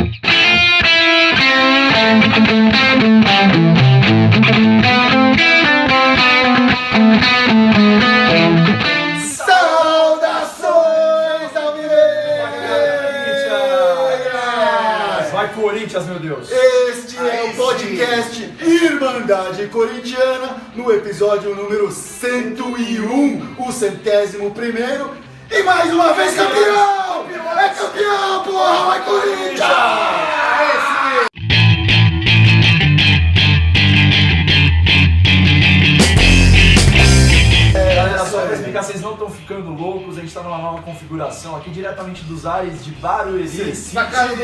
Saudações, alvinegras! Vai Corinthians, meu Deus! Este é o podcast Irmandade Corintiana, no episódio número 101, o 101º, e mais uma vez campeão! É campeão, porra! Vai Corinthians! Galera, só pra explicar, vocês não estão ficando loucos, a gente tá numa nova configuração aqui, diretamente dos ares de Barueri. Na casa do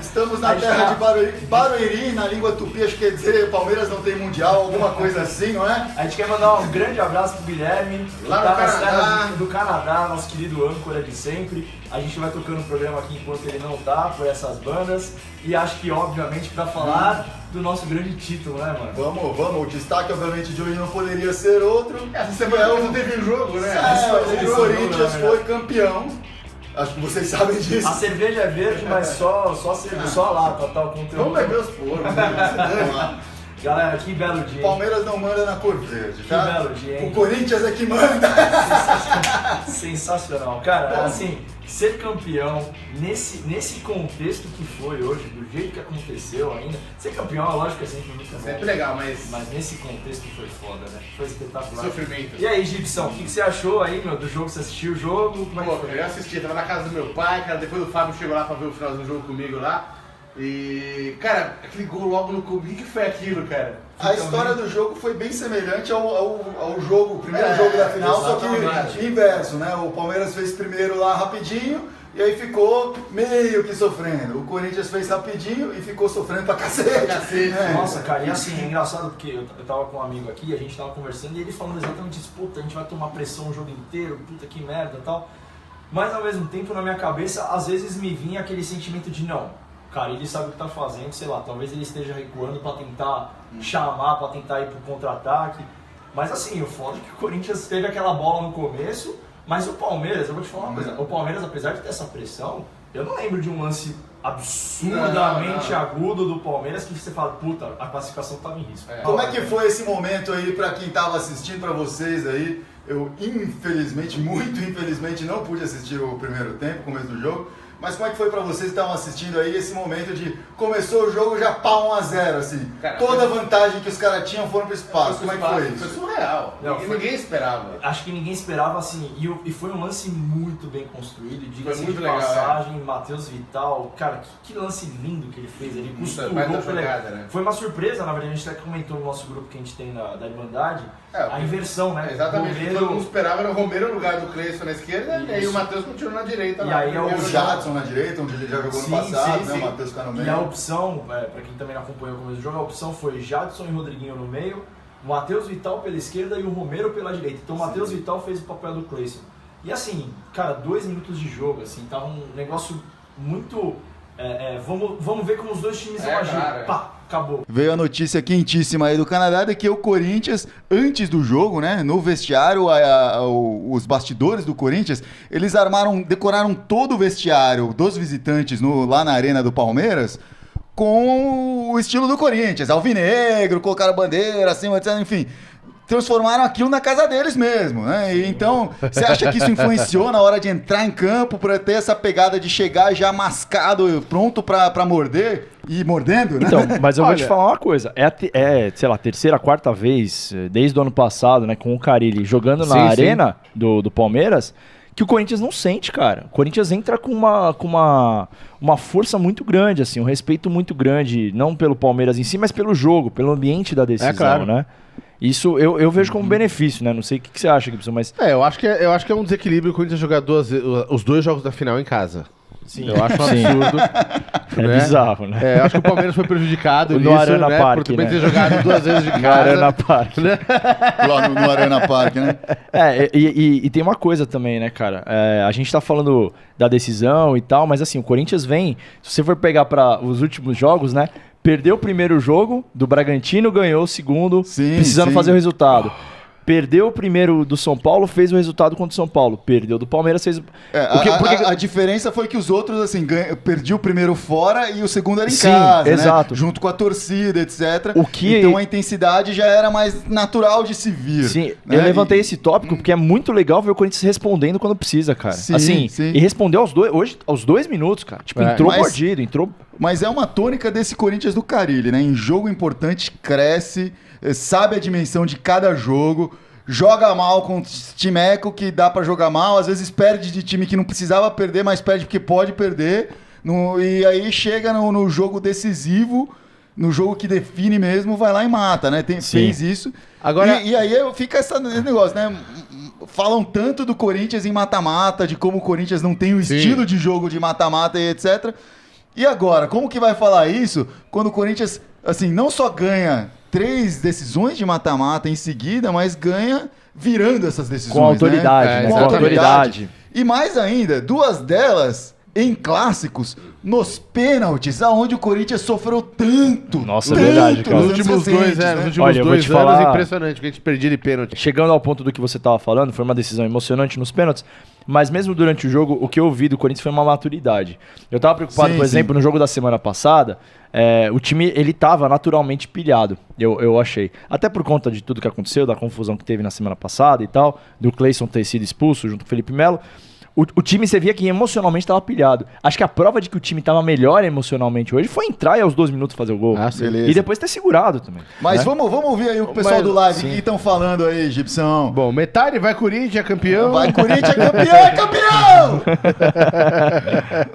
Estamos na terra de Barueri, na língua tupi, acho que quer dizer Palmeiras não tem mundial, alguma coisa assim, não é? A gente quer mandar um grande abraço pro Guilherme, Lá que tá no nas Canadá. terras do Canadá, nosso querido âncora de sempre. A gente vai tocando o programa aqui enquanto ele não tá, por essas bandas. E acho que, obviamente, pra falar do nosso grande título, né, mano? Vamos, o destaque obviamente de hoje não poderia ser outro. Essa semana não teve um jogo, né? O Corinthians foi campeão. Acho que vocês sabem disso. A cerveja é verde, mas só a cerveja, só a lata, tá? O conteúdo. Vamos beber os porcos. Vamos lá. Galera, que belo dia. O Palmeiras não manda na cor verde, tá? Que belo dia, hein? O Corinthians é que manda. Sensacional. Cara, assim, ser campeão nesse contexto que foi hoje, do jeito que aconteceu ainda. Ser campeão, é lógico que é sempre muito bom. Sempre legal, mas nesse contexto foi foda, né? Foi espetacular. sofrimento. E aí, Gibson, o que você achou aí, meu, do jogo? Você assistiu o jogo? Como é que Pô, foi? eu assisti, tava na casa do meu pai, cara, depois o Fábio chegou lá pra ver o final do jogo comigo lá. E, cara, aquele gol logo no começo, o que foi aquilo, cara? A história do jogo foi bem semelhante ao jogo, o primeiro jogo da final, só exatamente. que inverso, né? O Palmeiras fez primeiro lá rapidinho e aí ficou meio que sofrendo. O Corinthians fez rapidinho e ficou sofrendo pra cacete. É. Nossa, cara, e assim, é engraçado porque eu tava com um amigo aqui, a gente tava conversando e ele falando exatamente isso, puta, a gente vai tomar pressão o jogo inteiro, puta que merda e tal. Mas ao mesmo tempo, na minha cabeça, às vezes me vinha aquele sentimento de não. Cara, ele sabe o que tá fazendo, sei lá, talvez ele esteja recuando pra tentar chamar, pra tentar ir pro contra-ataque. Mas assim, o foda é que o Corinthians teve aquela bola no começo, mas o Palmeiras, eu vou te falar uma coisa, o Palmeiras, apesar de ter essa pressão, eu não lembro de um lance absurdamente agudo do Palmeiras que você fala, puta, a classificação tava em risco. Como é que foi esse momento aí pra quem tava assistindo, pra vocês aí? Eu, infelizmente, muito infelizmente, não pude assistir o primeiro tempo, o começo do jogo. Mas como é que foi pra vocês que estavam assistindo aí esse momento de começou o jogo já pá 1-0, assim? Cara, toda a vantagem que os caras tinham foram pro espaço. Como é que foi Foi isso? surreal. Não, Ninguém esperava. Acho que ninguém esperava assim, e foi um lance muito bem construído, diga-se Foi muito de legal, passagem, Matheus Vital, cara, que lance lindo que ele fez, ele costurou, baita jogada, né? Foi uma surpresa, na verdade, a gente até comentou no nosso grupo que a gente tem da Irmandade, É, a inversão, né? Exatamente. Romero- Todo mundo esperava era o Romero no lugar do Cleison na esquerda e aí Isso. o Matheus continuou na direita. E lá. aí é O Jadson na direita, onde ele já jogou Sim, no passado, sim, né? sim. O Matheus ficar no E meio. a opção, pra quem também não acompanhou o começo do jogo, a opção foi Jadson e Rodriguinho no meio, o Matheus Vital pela esquerda e o Romero pela direita. Então o Matheus Vital fez o papel do Cleison. E assim, cara, 2 minutos de jogo, assim, tava um negócio muito... vamos ver como os dois times vão agir. Claro, Pá, acabou. Veio a notícia quentíssima aí do Canadá de que o Corinthians, antes do jogo, né, no vestiário, os bastidores do Corinthians, eles decoraram todo o vestiário dos visitantes lá na arena do Palmeiras com o estilo do Corinthians, alvinegro, colocaram bandeira, acima, etc, enfim. Transformaram aquilo na casa deles mesmo, né? E então, você acha que isso influenciou na hora de entrar em campo para ter essa pegada de chegar já mascado, pronto para morder e mordendo, né? Então, mas eu vou te Olha, falar uma coisa. Sei lá, terceira, quarta vez, desde o ano passado, né, com o Carille jogando na arena do Palmeiras, que o Corinthians não sente, cara. O Corinthians entra com uma força muito grande, assim, um respeito muito grande, não pelo Palmeiras em si, mas pelo jogo, pelo ambiente da decisão, claro. né? Isso eu vejo como benefício, né? Não sei o que você acha, Gibson, mas... Eu acho que é um desequilíbrio o Corinthians jogar os 2 jogos da final em casa. Sim. Eu acho um Sim. absurdo. É né? bizarro, né? Eu acho que o Palmeiras foi prejudicado No nisso, Arana né? Park, por também né? ter jogado 2 vezes de No casa. Arana Park. Lá no Arena Park, né? E tem uma coisa também, né, cara? A gente tá falando da decisão e tal, mas assim, o Corinthians vem, se você for pegar para os últimos jogos, né? Perdeu o primeiro jogo do Bragantino, ganhou o segundo, Sim, precisando sim. fazer o resultado. Perdeu o primeiro do São Paulo, fez o resultado contra o São Paulo. Perdeu do Palmeiras, fez... A diferença foi que os outros, assim, perdi o primeiro fora e o segundo era em Sim, casa, exato. né? Junto com a torcida, etc. O que... Então a intensidade já era mais natural de se vir. Sim, né? eu levantei esse tópico porque é muito legal ver o Corinthians respondendo quando precisa, cara. Sim, assim, sim. E respondeu aos 2 minutos, cara. Tipo, entrou mordido, entrou... Mas é uma tônica desse Corinthians do Carille, né? Em jogo importante, cresce, sabe a dimensão de cada jogo, joga mal com timeco que dá pra jogar mal, às vezes perde de time que não precisava perder, mas perde porque pode perder. E aí chega no jogo decisivo, no jogo que define mesmo, vai lá e mata, né? Fez isso. Agora... E aí fica esse negócio, né? Falam tanto do Corinthians em mata-mata, de como o Corinthians não tem o estilo de jogo de mata-mata e etc. E agora, como que vai falar isso quando o Corinthians, assim, não só ganha 3 decisões de mata-mata em seguida, mas ganha virando essas decisões, com autoridade, né? Com Com autoridade. E mais ainda, 2 delas em clássicos, nos pênaltis, aonde o Corinthians sofreu tanto. Nossa, é verdade, cara. nos Nos últimos anos recentes, dois, né? nos últimos Olha, eu vou 2 te anos, falar- impressionante, que a gente perdia de pênalti. Chegando ao ponto do que você tava falando, foi uma decisão emocionante nos pênaltis, mas mesmo durante o jogo, o que eu vi do Corinthians foi uma maturidade. Eu tava preocupado, Sim, por exemplo, no jogo da semana passada, o time, ele tava naturalmente pilhado, eu achei. Até por conta de tudo que aconteceu, da confusão que teve na semana passada e tal, do Cleison ter sido expulso junto com o Felipe Melo. O time, você via que emocionalmente estava pilhado. Acho que a prova de que o time estava melhor emocionalmente hoje foi entrar e aos 2 minutos fazer o gol. Ah, sim. Beleza. E depois ter segurado também. Mas vamos ouvir aí o pessoal Mas- do live. O que estão falando aí, Gibson? Bom, metade vai Corinthians, é campeão. Vai, Corinthians é campeão, é campeão!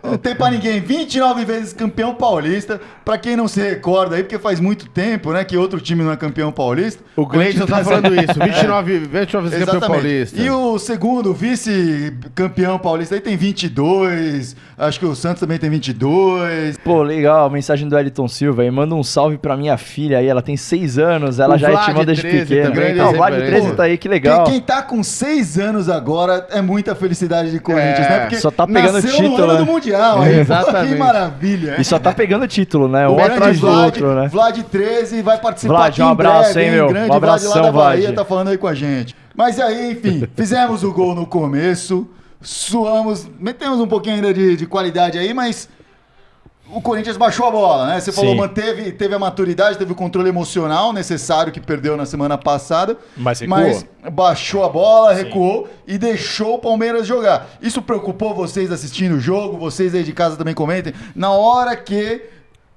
Não tem pra ninguém. 29 vezes campeão paulista. Pra quem não se recorda aí, porque faz muito tempo, né, que outro time não é campeão paulista. O Gleison tá falando isso, 29 vezes campeão Exatamente. paulista. E o segundo vice-campeão paulista aí tem 22. Acho que o Santos também tem 22. Pô, legal, mensagem do Elton Silva aí. Manda um salve pra minha filha aí, ela tem 6 anos, ela O já é Vlad timão desde 13 pequena. também, Não, o tá Vlad sempre 13 aí. tá aí, que legal. Quem tá com 6 anos agora é muita felicidade de Corinthians, É, né? Porque só tá pegando nasceu título, no ano né? do Mundial. Aí, Exatamente. que maravilha. E só tá pegando título, né? O Um grande atrás do outro, né? Vlad 13 vai participar Vlad, aqui um em abraço, breve, hein, meu? Grande Um abração, Vlad lá da Bahia Vlad. tá falando aí com a gente. Mas aí, enfim, fizemos o gol no começo, suamos, metemos um pouquinho ainda de qualidade aí, mas o Corinthians baixou a bola, né? Você falou, Sim. teve a maturidade, teve o controle emocional necessário que perdeu na semana passada. Mas recuou. Mas baixou a bola, recuou e deixou o Palmeiras jogar. Isso preocupou vocês assistindo o jogo? Vocês aí de casa também comentem. Na hora que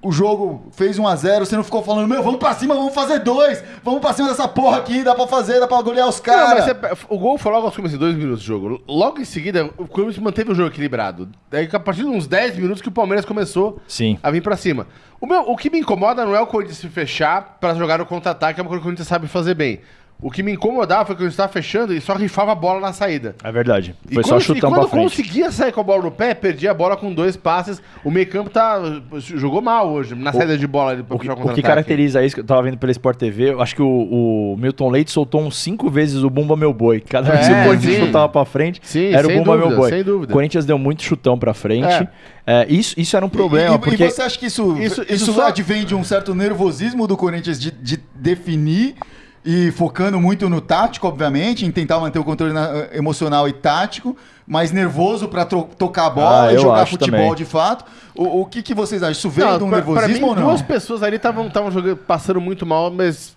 o jogo fez 1-0, você não ficou falando, vamos pra cima, vamos fazer 2, vamos pra cima dessa porra aqui, dá pra fazer, dá pra golear os Não, caras. mas o gol foi logo aos primeiros 2 minutos de jogo. Logo em seguida, o Corinthians manteve o jogo equilibrado. Daí, a partir de uns 10 minutos que o Palmeiras começou Sim. a vir pra cima. O que me incomoda não é o Corinthians se fechar pra jogar no contra-ataque, é uma coisa que o Corinthians sabe fazer bem. O que me incomodava foi que o Corinthians estava fechando e só rifava a bola na saída. É verdade. E Foi só chutão pra quando frente. conseguia sair com a bola no pé, perdia a bola com 2 passes. O meio-campo jogou mal hoje, na saída de bola pra puxar O que contra-ataque. caracteriza isso, que eu tava vendo pela Sport TV, eu acho que o Milton Leite soltou uns 5 vezes o Bumba Meu Boi. Cada vez que o Corinthians sim. chutava pra frente, Sim, era o sem Bumba Meu dúvida, Boi. sem dúvida. O Corinthians deu muito chutão pra frente. Isso era um problema, porque... E você acha que isso só advém de um certo nervosismo do Corinthians de definir e focando muito no tático, obviamente, em tentar manter o controle emocional e tático, mas nervoso pra tocar a bola e eu jogar acho futebol também. de fato? O que vocês acham? Isso veio de um pra nervosismo mim, ou não? 2 pessoas ali estavam passando muito mal, mas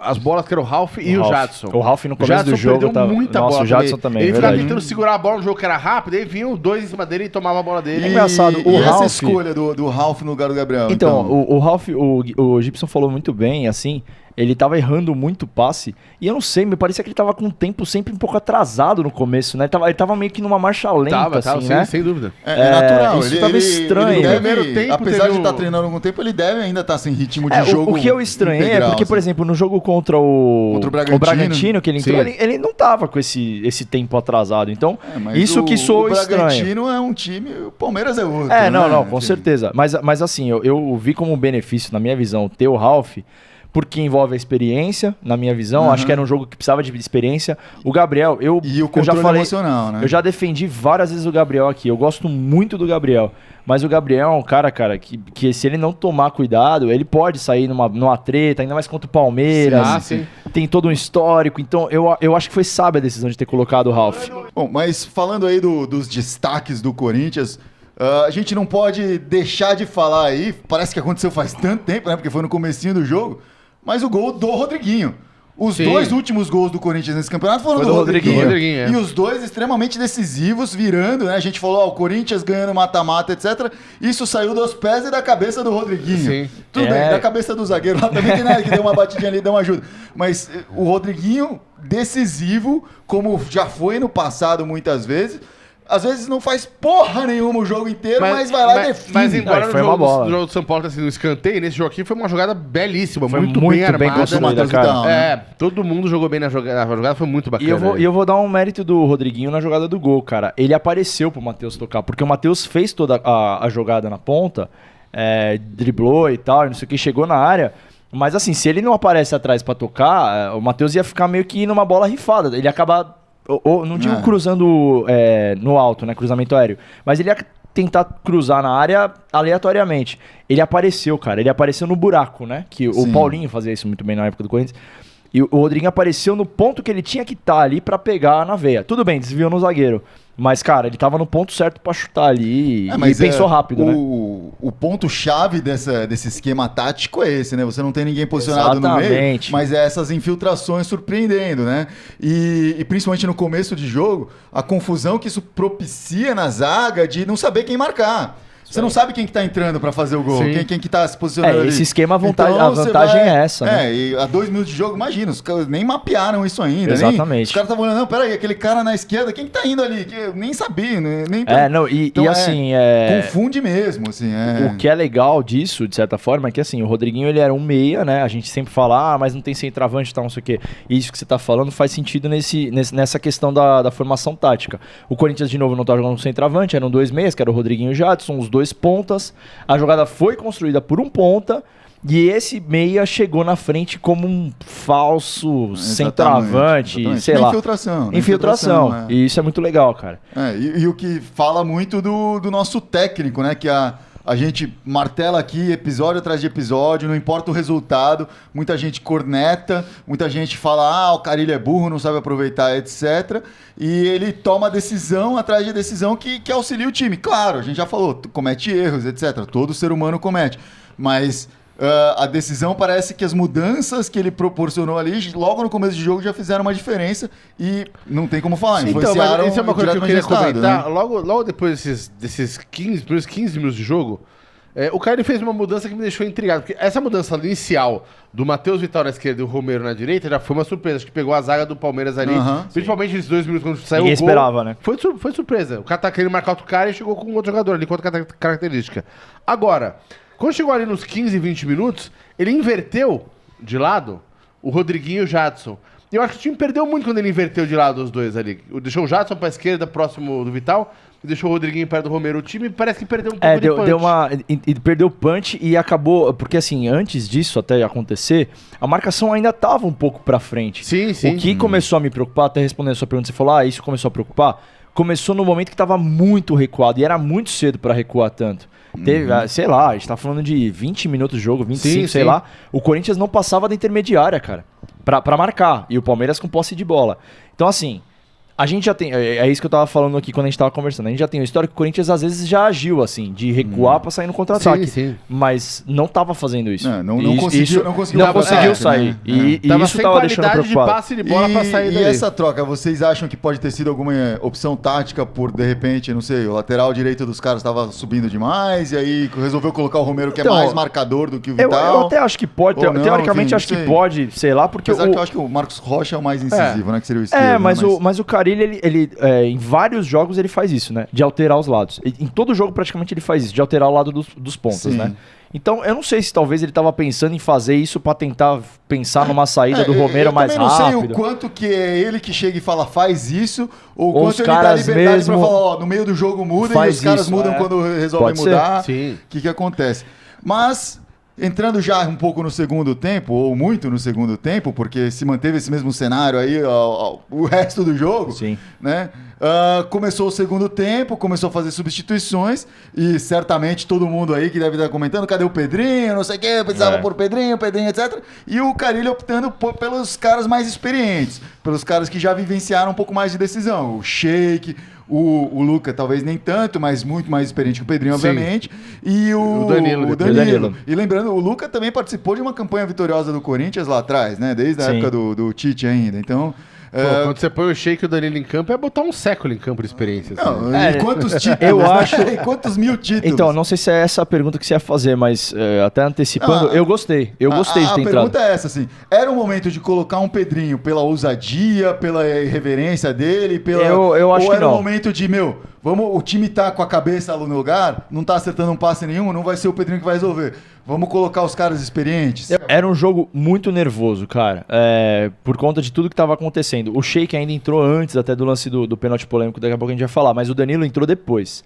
as bolas que eram o Ralf e o Jadson. O Ralf no O começo Jadson do jogo perdeu tava... muita Nossa, bola. o Jadson também, Ele ficava verdade. tentando segurar a bola no jogo que era rápido, aí vinham 2 em cima dele e tomava a bola dele. É engraçado, E o essa Ralf- escolha do Ralf no lugar do Gabriel? Então, o Ralf, o Gibson falou muito bem, assim, ele tava errando muito passe, e eu não sei, me parecia que ele tava com o tempo sempre um pouco atrasado no começo, né? Ele tava meio que numa marcha lenta, assim, sim, né? sem dúvida. É natural. isso tava estranho. Ele No deve, primeiro tempo apesar teve de um- estar treinando há algum tempo, ele deve ainda estar sem ritmo de jogo. O que eu estranhei integral, é porque, por assim. exemplo, no jogo contra o Bragantino que ele entrou, Sim. ele não tava com esse tempo atrasado. Então, Mas isso que soou o estranho. Bragantino é um time, o Palmeiras é outro. Não, com Enfim. certeza. Mas assim, eu vi como um benefício, na minha visão, ter o Ralf, porque envolve a experiência, na minha visão. Acho que era um jogo que precisava de experiência. O Gabriel, E o eu já controle falei, emocional, né? eu já defendi várias vezes o Gabriel aqui. Eu gosto muito do Gabriel. Mas o Gabriel é um cara, que se ele não tomar cuidado, ele pode sair numa treta, ainda mais contra o Palmeiras. Sim. tem todo um histórico. Então eu acho que foi sábia a decisão de ter colocado o Ralf. Bom, mas falando aí dos destaques do Corinthians, a gente não pode deixar de falar aí, parece que aconteceu faz tanto tempo, né? Porque foi no comecinho do jogo, mas o gol do Rodriguinho. Os dois últimos gols do Corinthians nesse campeonato foram do Rodriguinho. E os dois extremamente decisivos, virando, né? A gente falou, o Corinthians ganhando mata-mata, etc. Isso saiu dos pés e da cabeça do Rodriguinho. Sim. Tudo bem, da cabeça do zagueiro lá também tem nada que deu uma batidinha ali e deu uma ajuda. Mas o Rodriguinho, decisivo, como já foi no passado muitas vezes. Às vezes não faz porra nenhuma o jogo inteiro, mas vai lá e define. Mas embora foi no uma bola. jogo do São Paulo tenha sido um escanteio, nesse jogo aqui foi uma jogada belíssima, Foi muito bem armada. construída, cara. Todo mundo jogou bem na jogada. A jogada foi muito bacana. E eu vou dar um mérito do Rodriguinho na jogada do gol, cara. Ele apareceu pro Matheus tocar, porque o Matheus fez toda a jogada na ponta, driblou e tal, não sei o que, chegou na área. Mas assim, se ele não aparece atrás pra tocar, o Matheus ia ficar meio que numa bola rifada. Ele ia acabar... não digo cruzando no alto, né? Cruzamento aéreo. Mas ele ia tentar cruzar na área aleatoriamente. Ele apareceu, cara. Ele apareceu no buraco, né? Que o Paulinho fazia isso muito bem na época do Corinthians. E o Rodriguinho apareceu no ponto que ele tinha que estar ali pra pegar na veia. Tudo bem, desviou no zagueiro. Mas, cara, ele tava no ponto certo pra chutar ali e pensou rápido, né? O ponto-chave desse esquema tático é esse, né? Você não tem ninguém posicionado no meio, mas é essas infiltrações surpreendendo, né? E principalmente no começo de jogo, a confusão que isso propicia na zaga de não saber quem marcar. Você não sabe quem que tá entrando pra fazer o gol, quem que tá se posicionando ali. Esse esquema, a vantagem é essa, né? E há 2 minutos de jogo, imagina, os caras nem mapearam isso ainda. Exatamente. Os caras estavam olhando, não, peraí, aquele cara na esquerda, quem que tá indo ali? Que eu nem sabia, nem... Então, assim... Confunde mesmo, assim. O que é legal disso, de certa forma, é que, assim, o Rodriguinho, ele era um meia, né? A gente sempre fala, mas não tem centroavante e tal, não sei o quê. E isso que você tá falando faz sentido nessa questão da formação tática. O Corinthians, de novo, não tá jogando um centroavante, eram 2 meias, que era o Rodriguinho e o Jadson, os 2 pontas, a jogada foi construída por um ponta e esse meia chegou na frente como um falso centroavante, sei lá. Infiltração. E isso é muito legal, cara. E o que fala muito do nosso técnico, né? Que a gente martela aqui episódio atrás de episódio, não importa o resultado, muita gente corneta, muita gente fala, o Carille é burro, não sabe aproveitar, etc. E ele toma decisão atrás de decisão que auxilia o time. Claro, a gente já falou, comete erros, etc. Todo ser humano comete. Mas a decisão parece que as mudanças que ele proporcionou ali, logo no começo de jogo, já fizeram uma diferença e não tem como falar. Então, mas isso é uma coisa que eu queria comentar. Né? Logo depois desses 15 minutos de jogo, o Carille fez uma mudança que me deixou intrigado. Porque essa mudança inicial do Matheus Vital na esquerda e o Romero na direita já foi uma surpresa. Acho que pegou a zaga do Palmeiras ali. Principalmente nesses 2 minutos quando saiu Ninguém o gol. esperava, né? Foi surpresa. O cara tá querendo marcar outro cara e chegou com outro jogador ali, com outra característica. Agora... Quando chegou ali nos 15, 20 minutos, ele inverteu de lado o Rodriguinho e o Jadson. E eu acho que o time perdeu muito quando ele inverteu de lado os dois ali. Deixou o Jadson pra esquerda, próximo do Vital, e deixou o Rodriguinho perto do Romero. O time parece que perdeu um pouco de punch. Perdeu punch e acabou... Porque assim, antes disso até acontecer, a marcação ainda tava um pouco pra frente. Sim. O que começou a me preocupar, até respondendo a sua pergunta, você falou, isso começou a preocupar? Começou no momento que tava muito recuado, e era muito cedo pra recuar tanto. Teve, sei lá, a gente tá falando de 20 minutos de jogo, 25, sei lá. O Corinthians não passava da intermediária, cara, pra marcar. E o Palmeiras com posse de bola. Então, assim, a gente já tem... É isso que eu tava falando aqui quando a gente tava conversando. A gente já tem o histórico que o Corinthians às vezes já agiu, assim, de recuar pra sair no contra-ataque. Sim. Mas não tava fazendo isso. Não conseguiu sair. Né? E isso tava deixando preocupado. De passe de bola pra sair daí. E essa troca, vocês acham que pode ter sido alguma opção tática por, de repente, não sei, o lateral direito dos caras tava subindo demais e aí resolveu colocar o Romero, que é mais marcador do que o Vital? Eu até acho que pode. Teoricamente, acho que pode, sei lá, porque... Apesar que eu acho que o Marcos Rocha é o mais incisivo, né? Que seria o esquerdo. Mas o Carille, ele em vários jogos ele faz isso, né? De alterar os lados. Em todo jogo praticamente ele faz isso, de alterar o lado dos pontas, né? Então eu não sei se talvez ele tava pensando em fazer isso pra tentar pensar numa saída do Romero mais rápido. Eu não sei o quanto que é ele que chega e fala faz isso, ou quanto ele dá liberdade pra falar, no meio do jogo muda e os caras mudam quando resolvem mudar. O que acontece? Mas... Entrando já um pouco no segundo tempo, ou muito no segundo tempo, porque se manteve esse mesmo cenário aí o resto do jogo, Sim. né? Começou o segundo tempo, começou a fazer substituições e certamente todo mundo aí que deve estar comentando, cadê o Pedrinho, não sei o que, precisava pôr Pedrinho, etc. E o Carille optando pelos caras mais experientes, pelos caras que já vivenciaram um pouco mais de decisão. O Sheik, o Luca talvez nem tanto, mas muito mais experiente que o Pedrinho, Sim. obviamente. E o Danilo. E lembrando, o Luca também participou de uma campanha vitoriosa do Corinthians lá atrás, né? Desde a Sim. época do Tite ainda. Então... Pô, quando você põe o Sheik e o Danilo em campo, é botar um século em campo de experiência. Assim. Não, e quantos títulos? eu né? acho- E quantos mil títulos? Então, não sei se é essa a pergunta que você ia fazer, mas até antecipando, eu gostei. Eu gostei de ter A entrado. pergunta é essa, assim. Era o momento de colocar um Pedrinho pela ousadia, pela irreverência dele, Eu acho ou que era o não. momento de, o time tá com a cabeça no lugar, não tá acertando um passe nenhum, não vai ser o Pedrinho que vai resolver. Vamos colocar os caras experientes. Era um jogo muito nervoso, cara, por conta de tudo que estava acontecendo. O Sheik ainda entrou antes até do lance do pênalti polêmico, daqui a pouco a gente vai falar, mas o Danilo entrou depois.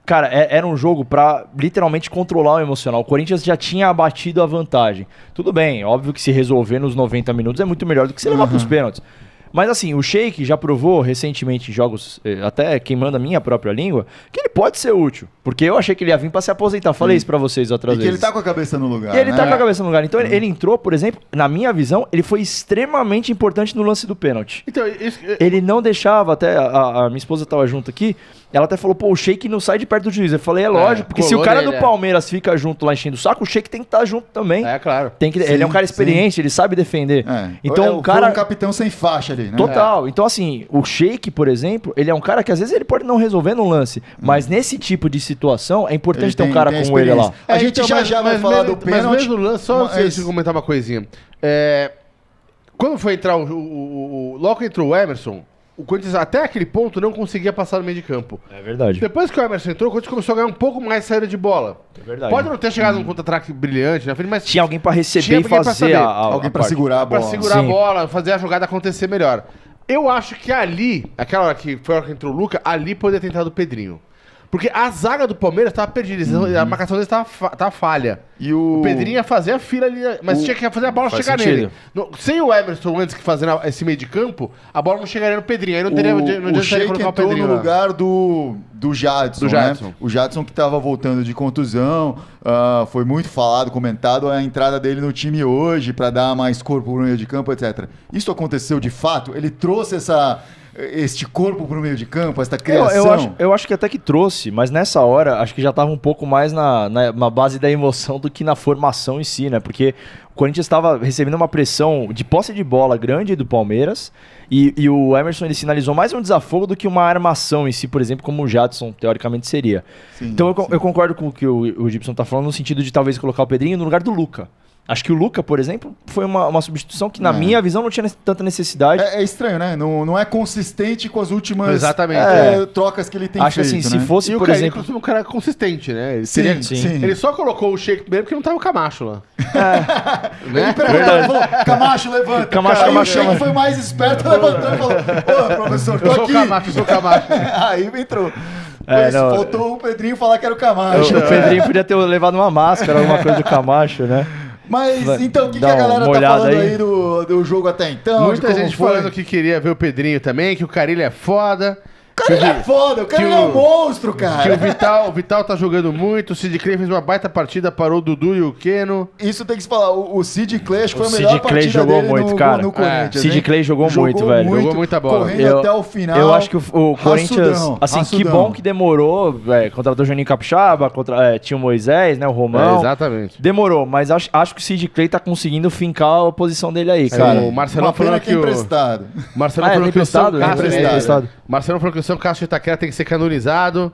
Cara, era um jogo pra literalmente controlar o emocional. O Corinthians já tinha abatido a vantagem. Tudo bem, óbvio que se resolver nos 90 minutos é muito melhor do que se levar pros pênaltis. Mas assim, o Sheik já provou recentemente em jogos, até queimando a minha própria língua, que ele pode ser útil. Porque eu achei que ele ia vir pra se aposentar. Falei isso pra vocês outras E que vezes. ele tá com a cabeça no lugar. E ele né? tá com a cabeça no lugar. Então ele entrou, por exemplo, na minha visão, ele foi extremamente importante no lance do pênalti. Então, isso, Ele não deixava, até a minha esposa tava junto aqui, ela até falou, o Sheik não sai de perto do juiz. Eu falei, lógico, porque se o colou cara nele, do Palmeiras fica junto lá enchendo o saco, o Sheik tem que estar junto também. claro. Ele é um cara sim. experiente, ele sabe defender. Então Foi o cara... um capitão sem faixa ali, né? Total. Então, assim, o Sheik, por exemplo, ele é um cara que às vezes ele pode não resolver no lance, mas nesse tipo de situação é importante Ele ter um tem- cara tem como ele lá. A gente já vai falar do pênalti. Mas mesmo no lance, só mas- antes de comentar uma coisinha. Quando foi entrar logo que entrou o Emerson, o Corinthians até aquele ponto não conseguia passar no meio de campo. É verdade. Depois que o Emerson entrou, o Corinthians começou a ganhar um pouco mais de saída de bola. É verdade. Pode não ter chegado num contra-ataque brilhante na frente, mas Tinha alguém pra receber Tinha e alguém pra fazer saber. Alguém pra parte. segurar a pra bola. segurar a Sim. bola, fazer a jogada acontecer melhor. Eu acho que ali, aquela hora que foi a hora que entrou o Luca, ali poderia ter entrado o Pedrinho. Porque a zaga do Palmeiras estava perdida, a marcação deles estava falha. E O Pedrinho ia fazer a fila ali, mas tinha que fazer a bola Faz chegar sentido. nele. Sem o Emerson antes que fazendo esse meio de campo, a bola não chegaria no Pedrinho. Aí não teria o adiantaria Sheik colocar o entrou Pedrinho no lá. lugar do Jadson, Do Jadson. né? O Jadson que estava voltando de contusão, foi muito falado, comentado a entrada dele no time hoje para dar mais corpo pro meio de campo, etc. Isso aconteceu de fato? Ele trouxe este corpo pro meio de campo, esta criação? Eu acho que até que trouxe, mas nessa hora acho que já tava um pouco mais na base da emoção do que na formação em si, né? Porque o Corinthians estava recebendo uma pressão de posse de bola grande do Palmeiras e o Emerson ele sinalizou mais um desafogo do que uma armação em si, por exemplo, como o Jadson teoricamente seria. Sim, Então sim. eu concordo com o que o Gibson tá falando no sentido de talvez colocar o Pedrinho no lugar do Luca. Acho que o Luca, por exemplo, foi uma substituição que, na minha visão, não tinha tanta necessidade. É estranho, né? Não é consistente com as últimas Exatamente. trocas que ele tem Acho feito, assim, se né? fosse, E o por Carille exemplo... costuma um cara consistente, né? Ele, Sim, teria- sim. ele só colocou o Sheik primeiro porque não tava o Camacho lá. Ele perguntou, ele falou, Camacho, levanta. Camacho, Aí Camacho, o Sheik Camacho. foi mais esperto, levantou e falou, ô, professor, tô Eu sou o aqui. Camacho, eu sou o Camacho. Aí entrou. É, não, Faltou o Pedrinho falar que era o Camacho. O Pedrinho podia ter levado uma máscara, alguma coisa do Camacho, né? Mas, então, o que Dá a galera uma tá olhada falando aí. aí do jogo até então? de Muita como gente foi? falando que queria ver o Pedrinho também, que o Carille é foda. O cara é foda, o cara que é um o- monstro, Que cara. o Vital tá jogando muito, o Sid Clay fez uma baita partida, parou o Dudu e o Keno. Isso tem que se falar. O Sid Clay, acho que foi O a Sid melhor Clay partida jogou dele muito, no, cara. no Corinthians. Sid hein? Clay jogou muito, velho. Jogou muita bola. Correndo até o final. Eu acho que o Corinthians, Raçudão, assim, que raçudão. bom que demorou, contratou o Juninho Capixaba, tinha o Moisés, né, o Romão. Exatamente. Demorou, mas acho que o Sid Clay tá conseguindo fincar a posição dele aí, cara. O Marcelão Uma pena falou que que é o... emprestado. Marcelão Ah, falou é que o São emprestado? Castro... É emprestado. Marcelão falou que o São Castro de Itaquera tem que ser canonizado.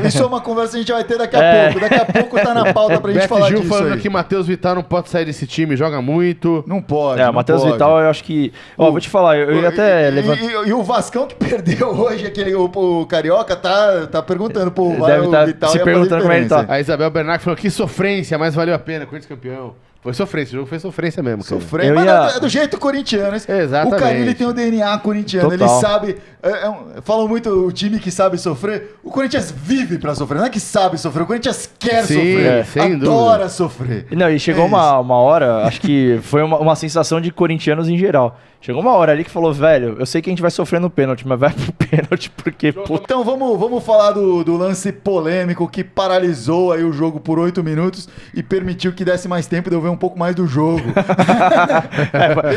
Isso é uma conversa que a gente vai ter daqui a pouco. Daqui a pouco tá na pauta pra gente Beto falar Gil disso falando aí. que Matheus Vital não pode sair desse time, joga muito. Não pode. O não Matheus pode. Vital, eu acho que... Ó, vou te falar, eu ia até levantar... E o Vascão que perdeu hoje, o Carioca, tá perguntando, pô, Deve o tá Vital se ia fazer perguntando como ele diferença. tá. A Isabel Bernard falou que sofrência, mas valeu a pena, Corinthians campeão. Foi sofrência, o jogo foi sofrência mesmo. Cara. Sofrer, mas é do jeito corintiano. Exatamente. O Carille tem o DNA corintiano, Total. ele sabe... falam muito o time que sabe sofrer. O Corinthians vive pra sofrer, não é que sabe sofrer, o Corinthians quer Sim, sofrer, sem adora dúvida. sofrer. Não, e chegou uma hora, acho que foi uma sensação de corintianos em geral. Chegou uma hora ali que falou, velho, eu sei que a gente vai sofrer no pênalti, mas vai pro pênalti porque, puta... Então vamos falar do lance polêmico que paralisou aí o jogo por 8 minutos e permitiu que desse mais tempo de eu ver um pouco mais do jogo.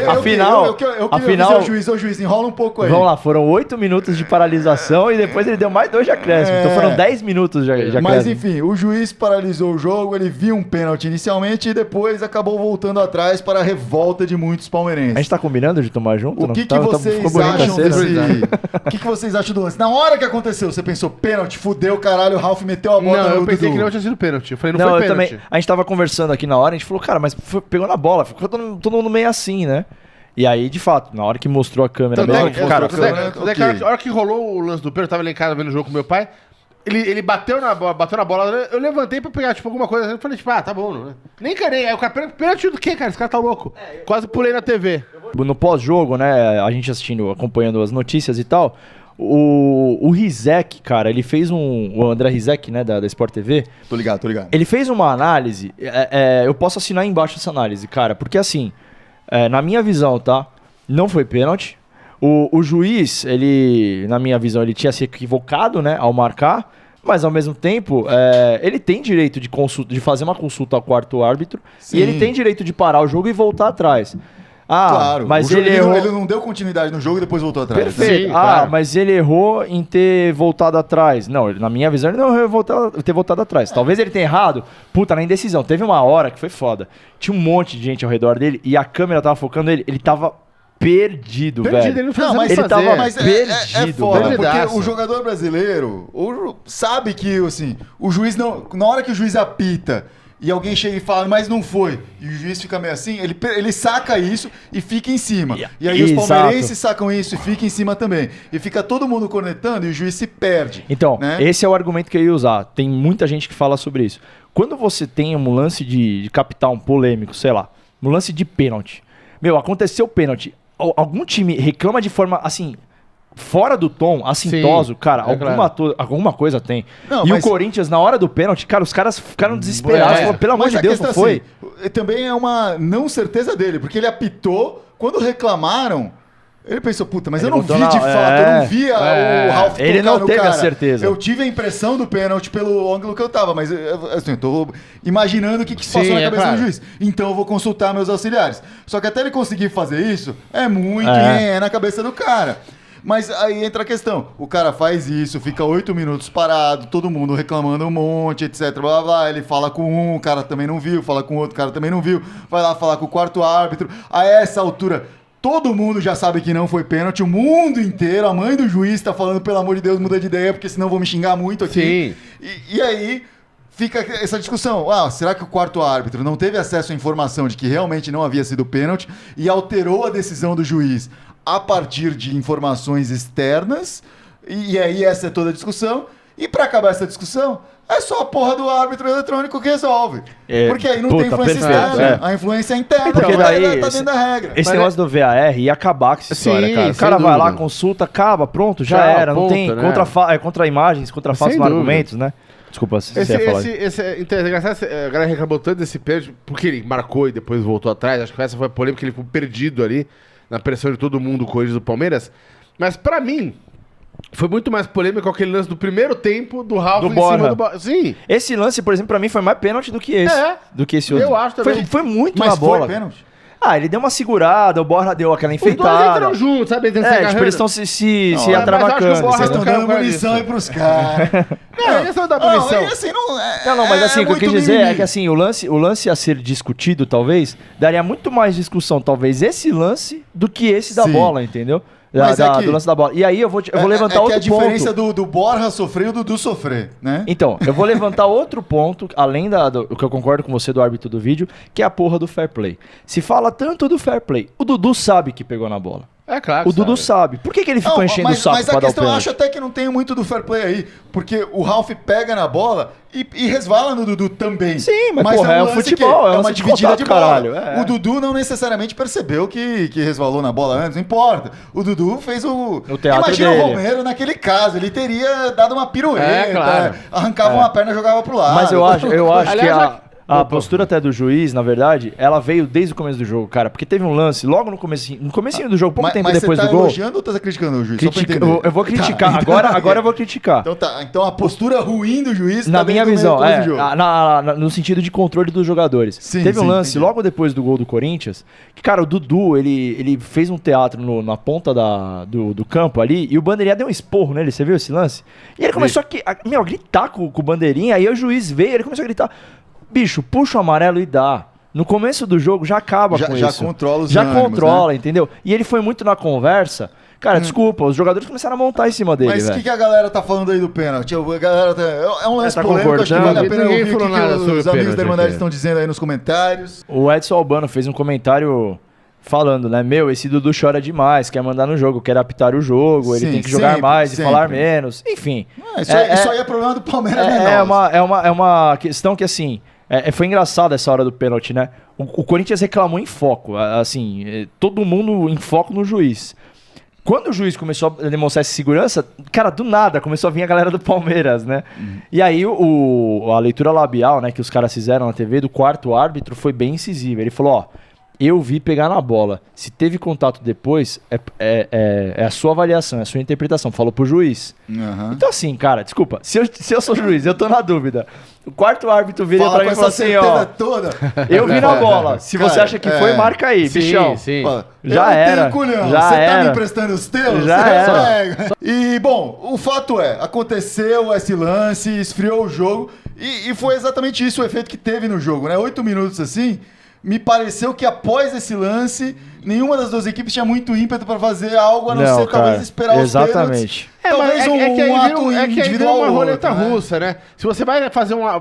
Afinal, eu queria dizer ao juiz, enrola um pouco aí. Vamos lá, foram 8 minutos de paralisação e depois ele deu mais 2 de acréscimo. Então foram 10 minutos de acréscimo. Mas enfim, o juiz paralisou o jogo, ele viu um pênalti inicialmente e depois acabou voltando atrás para a revolta de muitos palmeirenses. A gente tá combinando de tomar junto? O que, Não? vocês ficou bonita a acham cena. desse... O que vocês acham do lance? Na hora que aconteceu, você pensou, pênalti, fudeu, caralho, o Ralf meteu a bola Não, no eu pensei Dudu. que não tinha sido pênalti. Eu falei, Não, foi eu pênalti. também. A gente tava conversando aqui na hora, a gente falou, cara, mas pegou na bola, ficou todo mundo meio assim, né? E aí, de fato, na hora que mostrou a câmera Tanto é mesmo, que cara, mostrou a Até câmera, que ok. a hora que rolou o lance do pênalti, eu tava lá em casa vendo o jogo com meu pai. Ele bateu na bola, eu levantei pra pegar, tipo, alguma coisa. Eu falei, tipo, tá bom, né? Nem carei. Aí o cara, pênalti do quê, cara? Esse cara tá louco. Quase pulei na TV. no pós-jogo, né, a gente assistindo, acompanhando as notícias e tal, o Rizek, cara, ele fez o André Rizek, né, da Sport TV, Tô ligado. ele fez uma análise, eu posso assinar embaixo essa análise, cara, porque assim, na minha visão, tá, não foi pênalti, o juiz, ele, na minha visão, ele tinha se equivocado, né, ao marcar, mas ao mesmo tempo, ele tem direito de fazer uma consulta ao quarto árbitro, Sim. e ele tem direito de parar o jogo e voltar atrás. Claro, mas o jogo, ele errou... ele não deu continuidade no jogo e depois voltou atrás. Perfeito. Sim, claro. Mas ele errou em ter voltado atrás. Não, na minha visão, ele não errou em ter voltado atrás. Talvez ele tenha errado, na indecisão. Teve uma hora que foi foda. Tinha um monte de gente ao redor dele e a câmera tava focando ele. Ele tava perdido, velho. Ele não fez Não, mas ele fazer. tava Mas é perdido, foda, porque perdidaço. o jogador brasileiro sabe que, assim, o juiz não... Na hora que o juiz apita e alguém chega e fala, mas não foi, e o juiz fica meio assim, ele saca isso e fica em cima. E aí os Exato. palmeirenses sacam isso e fica em cima também. E fica todo mundo cornetando e o juiz se perde. Então, né? esse é o argumento que eu ia usar. Tem muita gente que fala sobre isso. Quando você tem um lance de capital, um polêmico, sei lá, um lance de pênalti. Meu, aconteceu pênalti. Algum time reclama de forma, assim, fora do tom, assintoso, cara, alguma coisa tem. Não, e mas- o Corinthians, na hora do pênalti, cara, os caras ficaram desesperados. Falaram, pelo amor Mas de a Deus, não questão, foi. assim, também é uma não certeza dele, porque ele apitou, quando reclamaram, ele pensou, puta, mas Ele eu não botou vi de na- fato, eu não vi o Ralf Ele tocar não no teve a cara. certeza. Eu tive a impressão do pênalti pelo ângulo que eu tava, mas assim, eu tô imaginando o que passou Sim, na é cabeça claro. do juiz. Então eu vou consultar meus auxiliares. Só que até ele conseguir fazer isso, é muito na cabeça do cara. Mas aí entra a questão, o cara faz isso, fica 8 minutos parado, todo mundo reclamando um monte, etc, blá, blá, blá, ele fala com um, o cara também não viu, fala com outro, o cara também não viu, vai lá falar com o quarto árbitro, a essa altura, todo mundo já sabe que não foi pênalti, o mundo inteiro, a mãe do juiz tá falando, pelo amor de Deus, muda de ideia, porque senão vão me xingar muito aqui. E aí... fica essa discussão. Será que o quarto árbitro não teve acesso à informação de que realmente não havia sido pênalti e alterou a decisão do juiz a partir de informações externas? E aí essa é toda a discussão. E pra acabar essa discussão, é só a porra do árbitro eletrônico que resolve. Porque aí não tem influência perfeito, externa. A influência é interna. Porque Então, daí tá dentro da regra. Esse Mas negócio do VAR ia acabar com essa história, Sim, cara. O sem cara vai lá, dúvida. consulta, acaba, pronto, já Tchau, era. Não ponto, tem né? contra imagens, contra fatos Sem no dúvida. argumentos, né? Desculpa, se você ia falar. Então, é engraçado, a galera reclamou tanto desse pênalti, porque ele marcou e depois voltou atrás. Acho que essa foi a polêmica, que ele ficou perdido ali, na pressão de todo mundo, com o do Palmeiras. Mas pra mim, foi muito mais polêmico aquele lance do primeiro tempo do Ralf Do em Borja. cima do Borja. Sim. Esse lance, por exemplo, pra mim foi mais pênalti do que esse. É. Esse outro. Eu acho também. Foi muito Mas na bola. foi pênalti? Ele deu uma segurada, o Borja deu aquela Os dois enfeitada. entram juntos, sabe? Eles Tipo, eles estão se Não, mas atravacando. acho que o Borja Vocês não estão quero dando falar munição disso. aí pros caras. Não, eles estão dando munição. Aí, assim, não é. Não, mas assim, o que eu muito quis dizer mimimi. é que assim, o lance a ser discutido, talvez, daria muito mais discussão, talvez, esse lance do que esse da Sim. bola, entendeu? Mas é que- Do lance da bola. E aí eu vou levantar outro que a diferença ponto. do Borja sofrer e do Dudu sofrer, né? Então, eu vou levantar outro ponto, além do que eu concordo com você do árbitro do vídeo, que é a porra do fair play. Se fala tanto do fair play, o Dudu sabe que pegou na bola. É claro. O Dudu sabe. Por que ele ficou enchendo o saco mas pra a dar o questão, eu pênalti? acho até que não tem muito do fair play aí, porque o Ralf pega na bola e resvala no Dudu também. Sim, mas porra, é o lance futebol, que é um lance de contato, caralho, é. O Dudu não necessariamente percebeu que resvalou na bola antes, não importa. O Dudu fez o teatro Imagina dele. o Romero naquele caso, ele teria dado uma pirueta, claro. arrancava uma perna e jogava pro lado. Mas eu acho Aliás, que a postura até do juiz, na verdade, ela veio desde o começo do jogo, cara. Porque teve um lance logo no comecinho do jogo, pouco tempo depois do gol. Você tá elogiando ou tá criticando o juiz? Só pra entender. Eu vou criticar, Tá, agora eu vou criticar. Então tá, então a postura ruim do juiz Na tá minha dentro do visão, meio do jogo. no sentido de controle dos jogadores. Sim, Teve um sim, lance entendi. logo depois do gol do Corinthians, que, cara, o Dudu, ele fez um teatro na ponta do campo ali, e o Bandeirinha deu um esporro nele, você viu esse lance? E ele começou a gritar com o Bandeirinha, aí o juiz veio, ele começou a gritar, bicho, puxa o amarelo e dá. No começo do jogo já acaba com Já isso. controla os Já ânimos, controla, né? entendeu? E ele foi muito na conversa. Cara, desculpa, os jogadores começaram a montar em cima dele, Mas o velho. que a galera tá falando aí do pênalti? A galera é um lance Tá polêmico, acho que vale a concordando? pena Ninguém ouvir o falou que nada sobre os o amigos pênalti da Irmandade aqui. estão dizendo aí nos comentários. O Edson Albano fez um comentário falando, né? Meu, esse Dudu chora demais, quer mandar no jogo, quer apitar o jogo, ele Sim, tem que jogar sempre, mais e sempre. falar menos. Enfim. Isso aí é problema do Palmeiras, né? É uma questão que, assim, foi engraçado essa hora do pênalti, né? O Corinthians reclamou em foco, assim, todo mundo em foco no juiz. Quando o juiz começou a demonstrar essa segurança, cara, do nada começou a vir a galera do Palmeiras, né? E aí a leitura labial, né, que os caras fizeram na TV do quarto árbitro foi bem incisiva. Ele falou, ó, eu vi pegar na bola. Se teve contato depois, é a sua avaliação, é a sua interpretação. Falou pro juiz. Uhum. Então assim, cara, desculpa, se eu sou juiz, eu tô na dúvida. O quarto árbitro vira Fala pra com mim e falou essa assim, certeza ó, toda. eu vi na bola. Se você Cara, acha que foi, marca aí, Sim, bichão. sim. Fala, Já eu não era, tenho culhão, já você tá era. me emprestando os teus? Já Você era. pega. E, bom, o fato é, aconteceu esse lance, esfriou o jogo, e foi exatamente isso o efeito que teve no jogo, né? 8 minutos assim, me pareceu que após esse lance, nenhuma das duas equipes tinha muito ímpeto pra fazer algo, a não ser talvez esperar os pênaltis. Exatamente. Talvez mas um ato que aí virou individual uma ou roleta outro, né? russa, né? Se você vai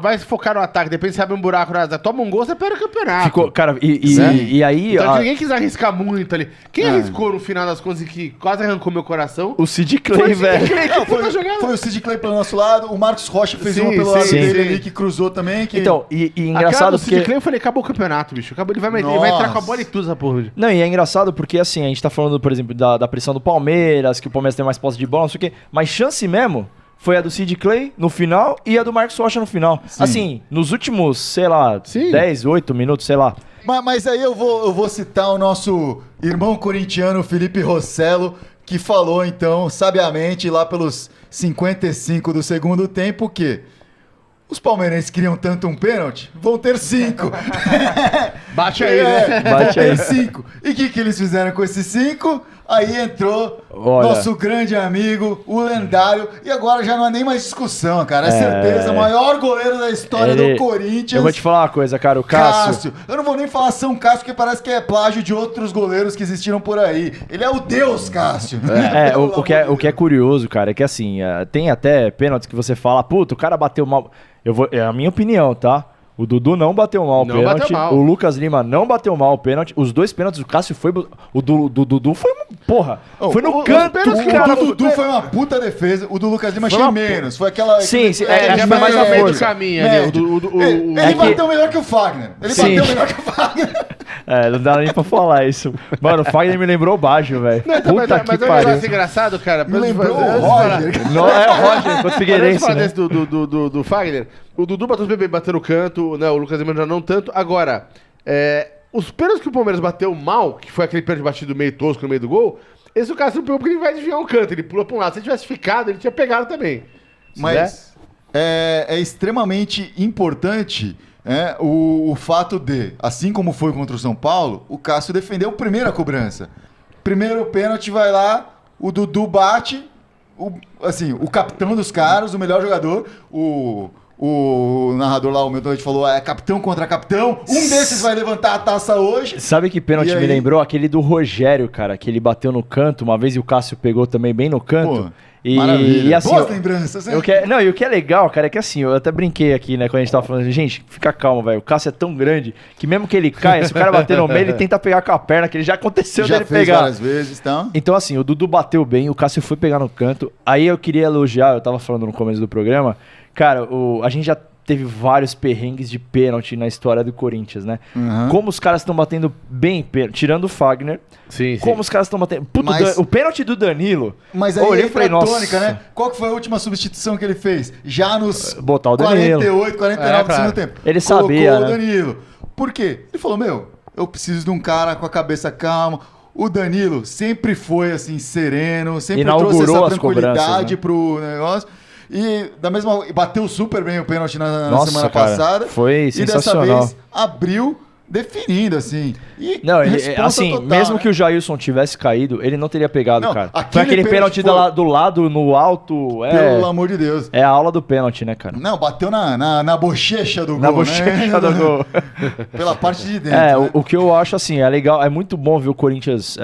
vai focar no ataque, depois você abre um buraco na asa, toma um gol, você perde o campeonato. Ficou, cara, Né? e aí Então ninguém quis arriscar muito ali. Quem arriscou no final das contas e que quase arrancou meu coração? o Sid Clay, velho. Não, foi o Sid Clay pelo nosso lado, o Marcos Rocha fez Sim, uma pelo sim, lado dele sim. ali, que cruzou também. Que... Então, e Aquela engraçado do Sid porque... Clay, eu falei, acabou o campeonato, bicho. Acabou, ele vai entrar com a bola e tudo essa porra. Não, e é engraçado porque, assim, a gente tá falando, por exemplo, da pressão do Palmeiras, que o Palmeiras tem mais posse de bola, não sei o quê, mas chance mesmo foi a do Sid Clay no final e a do Marcos Rocha no final. Sim. Assim, nos últimos, sei lá, Sim. 10, 8 minutos, sei lá. Mas aí eu vou citar o nosso irmão corintiano Felipe Rossello, que falou então, sabiamente, lá pelos 55 do segundo tempo, que os palmeirenses queriam tanto um pênalti, vão ter 5. Bate aí, né? Vão Bate aí. ter 5. E o que eles fizeram com esses 5? Aí entrou Olha. nosso grande amigo, o lendário, e agora já não há nem mais discussão, cara. É certeza, o maior goleiro da história Ele- do Corinthians. Eu vou te falar uma coisa, cara, o Cássio... Eu não vou nem falar São Cássio, porque parece que é plágio de outros goleiros que existiram por aí. Ele é o Deus Cássio. O que é curioso, cara, é que assim, tem até pênaltis que você fala, puta, o cara bateu mal. É a minha opinião, tá? O Dudu não bateu mal o Não pênalti. bateu mal. O Lucas Lima não bateu mal o pênalti. Os dois pênaltis, o Cássio foi. O do Dudu foi. Porra! Foi no os canto, pênaltis que cara. O do Dudu foi uma puta defesa. O do Lucas Lima Foi achei uma menos. Foi aquela. Sim, aquele- sim, Ele já foi mais foi na no meio do força. caminho ali. Médio. Ele É que- bateu melhor que o Fagner. Ele Sim. bateu melhor que o Fagner. Não dá nem pra falar isso. Mano, o Fagner me lembrou o Baggio, velho. Não, então, Puta mas que é um pariu. negócio engraçado, cara. Me lembrou o Antes de falar- Roger. Não, é o Roger, contra o Mas Figueirense, antes de falar né? desse do Fagner, o Dudu bateu os bebês, bateu no canto, né? O Lucas Lima já não tanto. Agora, os pênaltis que o Palmeiras bateu mal, que foi aquele pênalti batido meio tosco no meio do gol, esse o Cássio não pegou porque ele vai desviar um canto, ele pula pra um lado. Se ele tivesse ficado, ele tinha pegado também. Mas é extremamente importante o fato de, assim como foi contra o São Paulo, o Cássio defendeu primeiro a cobrança. Primeiro pênalti vai lá, o Dudu bate, o capitão dos caras, o melhor jogador, o narrador lá, o meu doido, falou, é capitão contra capitão, um desses vai levantar a taça hoje. Sabe que pênalti E me aí? lembrou? Aquele do Rogério, cara, que ele bateu no canto uma vez e o Cássio pegou também bem no canto. Pô. Maravilha. E assim, Boas lembranças, hein? e o que é legal, cara, é que assim, eu até brinquei aqui, né, quando a gente tava falando, gente, fica calmo, velho. O Cássio é tão grande que mesmo que ele caia, se o cara bater no meio, ele tenta pegar com a perna, que ele já aconteceu Já dele fez pegar. várias vezes, então. Então, assim, o Dudu bateu bem, o Cássio foi pegar no canto. Aí eu queria elogiar, eu tava falando no começo do programa, cara, a gente já teve vários perrengues de pênalti na história do Corinthians, né? Uhum. Como os caras estão batendo bem pênalti, tirando o Fagner. Sim, sim. Como os caras estão batendo. Puta, Mas- o pênalti do Danilo. Mas aí olhei e entra falei, a nossa. tônica, né? Qual que foi a última substituição que ele fez? Já nos Botar o Danilo. 48, 49 do claro. segundo tempo. Ele Colocou sabia, o né? Danilo. Por quê? Ele falou, eu preciso de um cara com a cabeça calma. O Danilo sempre foi, assim, sereno, sempre Inaugurou trouxe essa as cobranças, tranquilidade né? pro negócio. E bateu super bem o pênalti na Nossa, semana cara, passada. foi E sensacional. dessa vez abriu definindo, assim. E Não, ele, responsa assim, total, mesmo né? que o Jailson tivesse caído, ele não teria pegado, Não, cara. Foi aquele aquele pênalti pênalti foi- do lado, no alto. Pelo amor de Deus. É a aula do pênalti, né, cara? Não, bateu na bochecha do Na gol, bochecha né? do gol. Pela parte de dentro. É, né? o que eu acho assim, é legal, é muito bom ver o Corinthians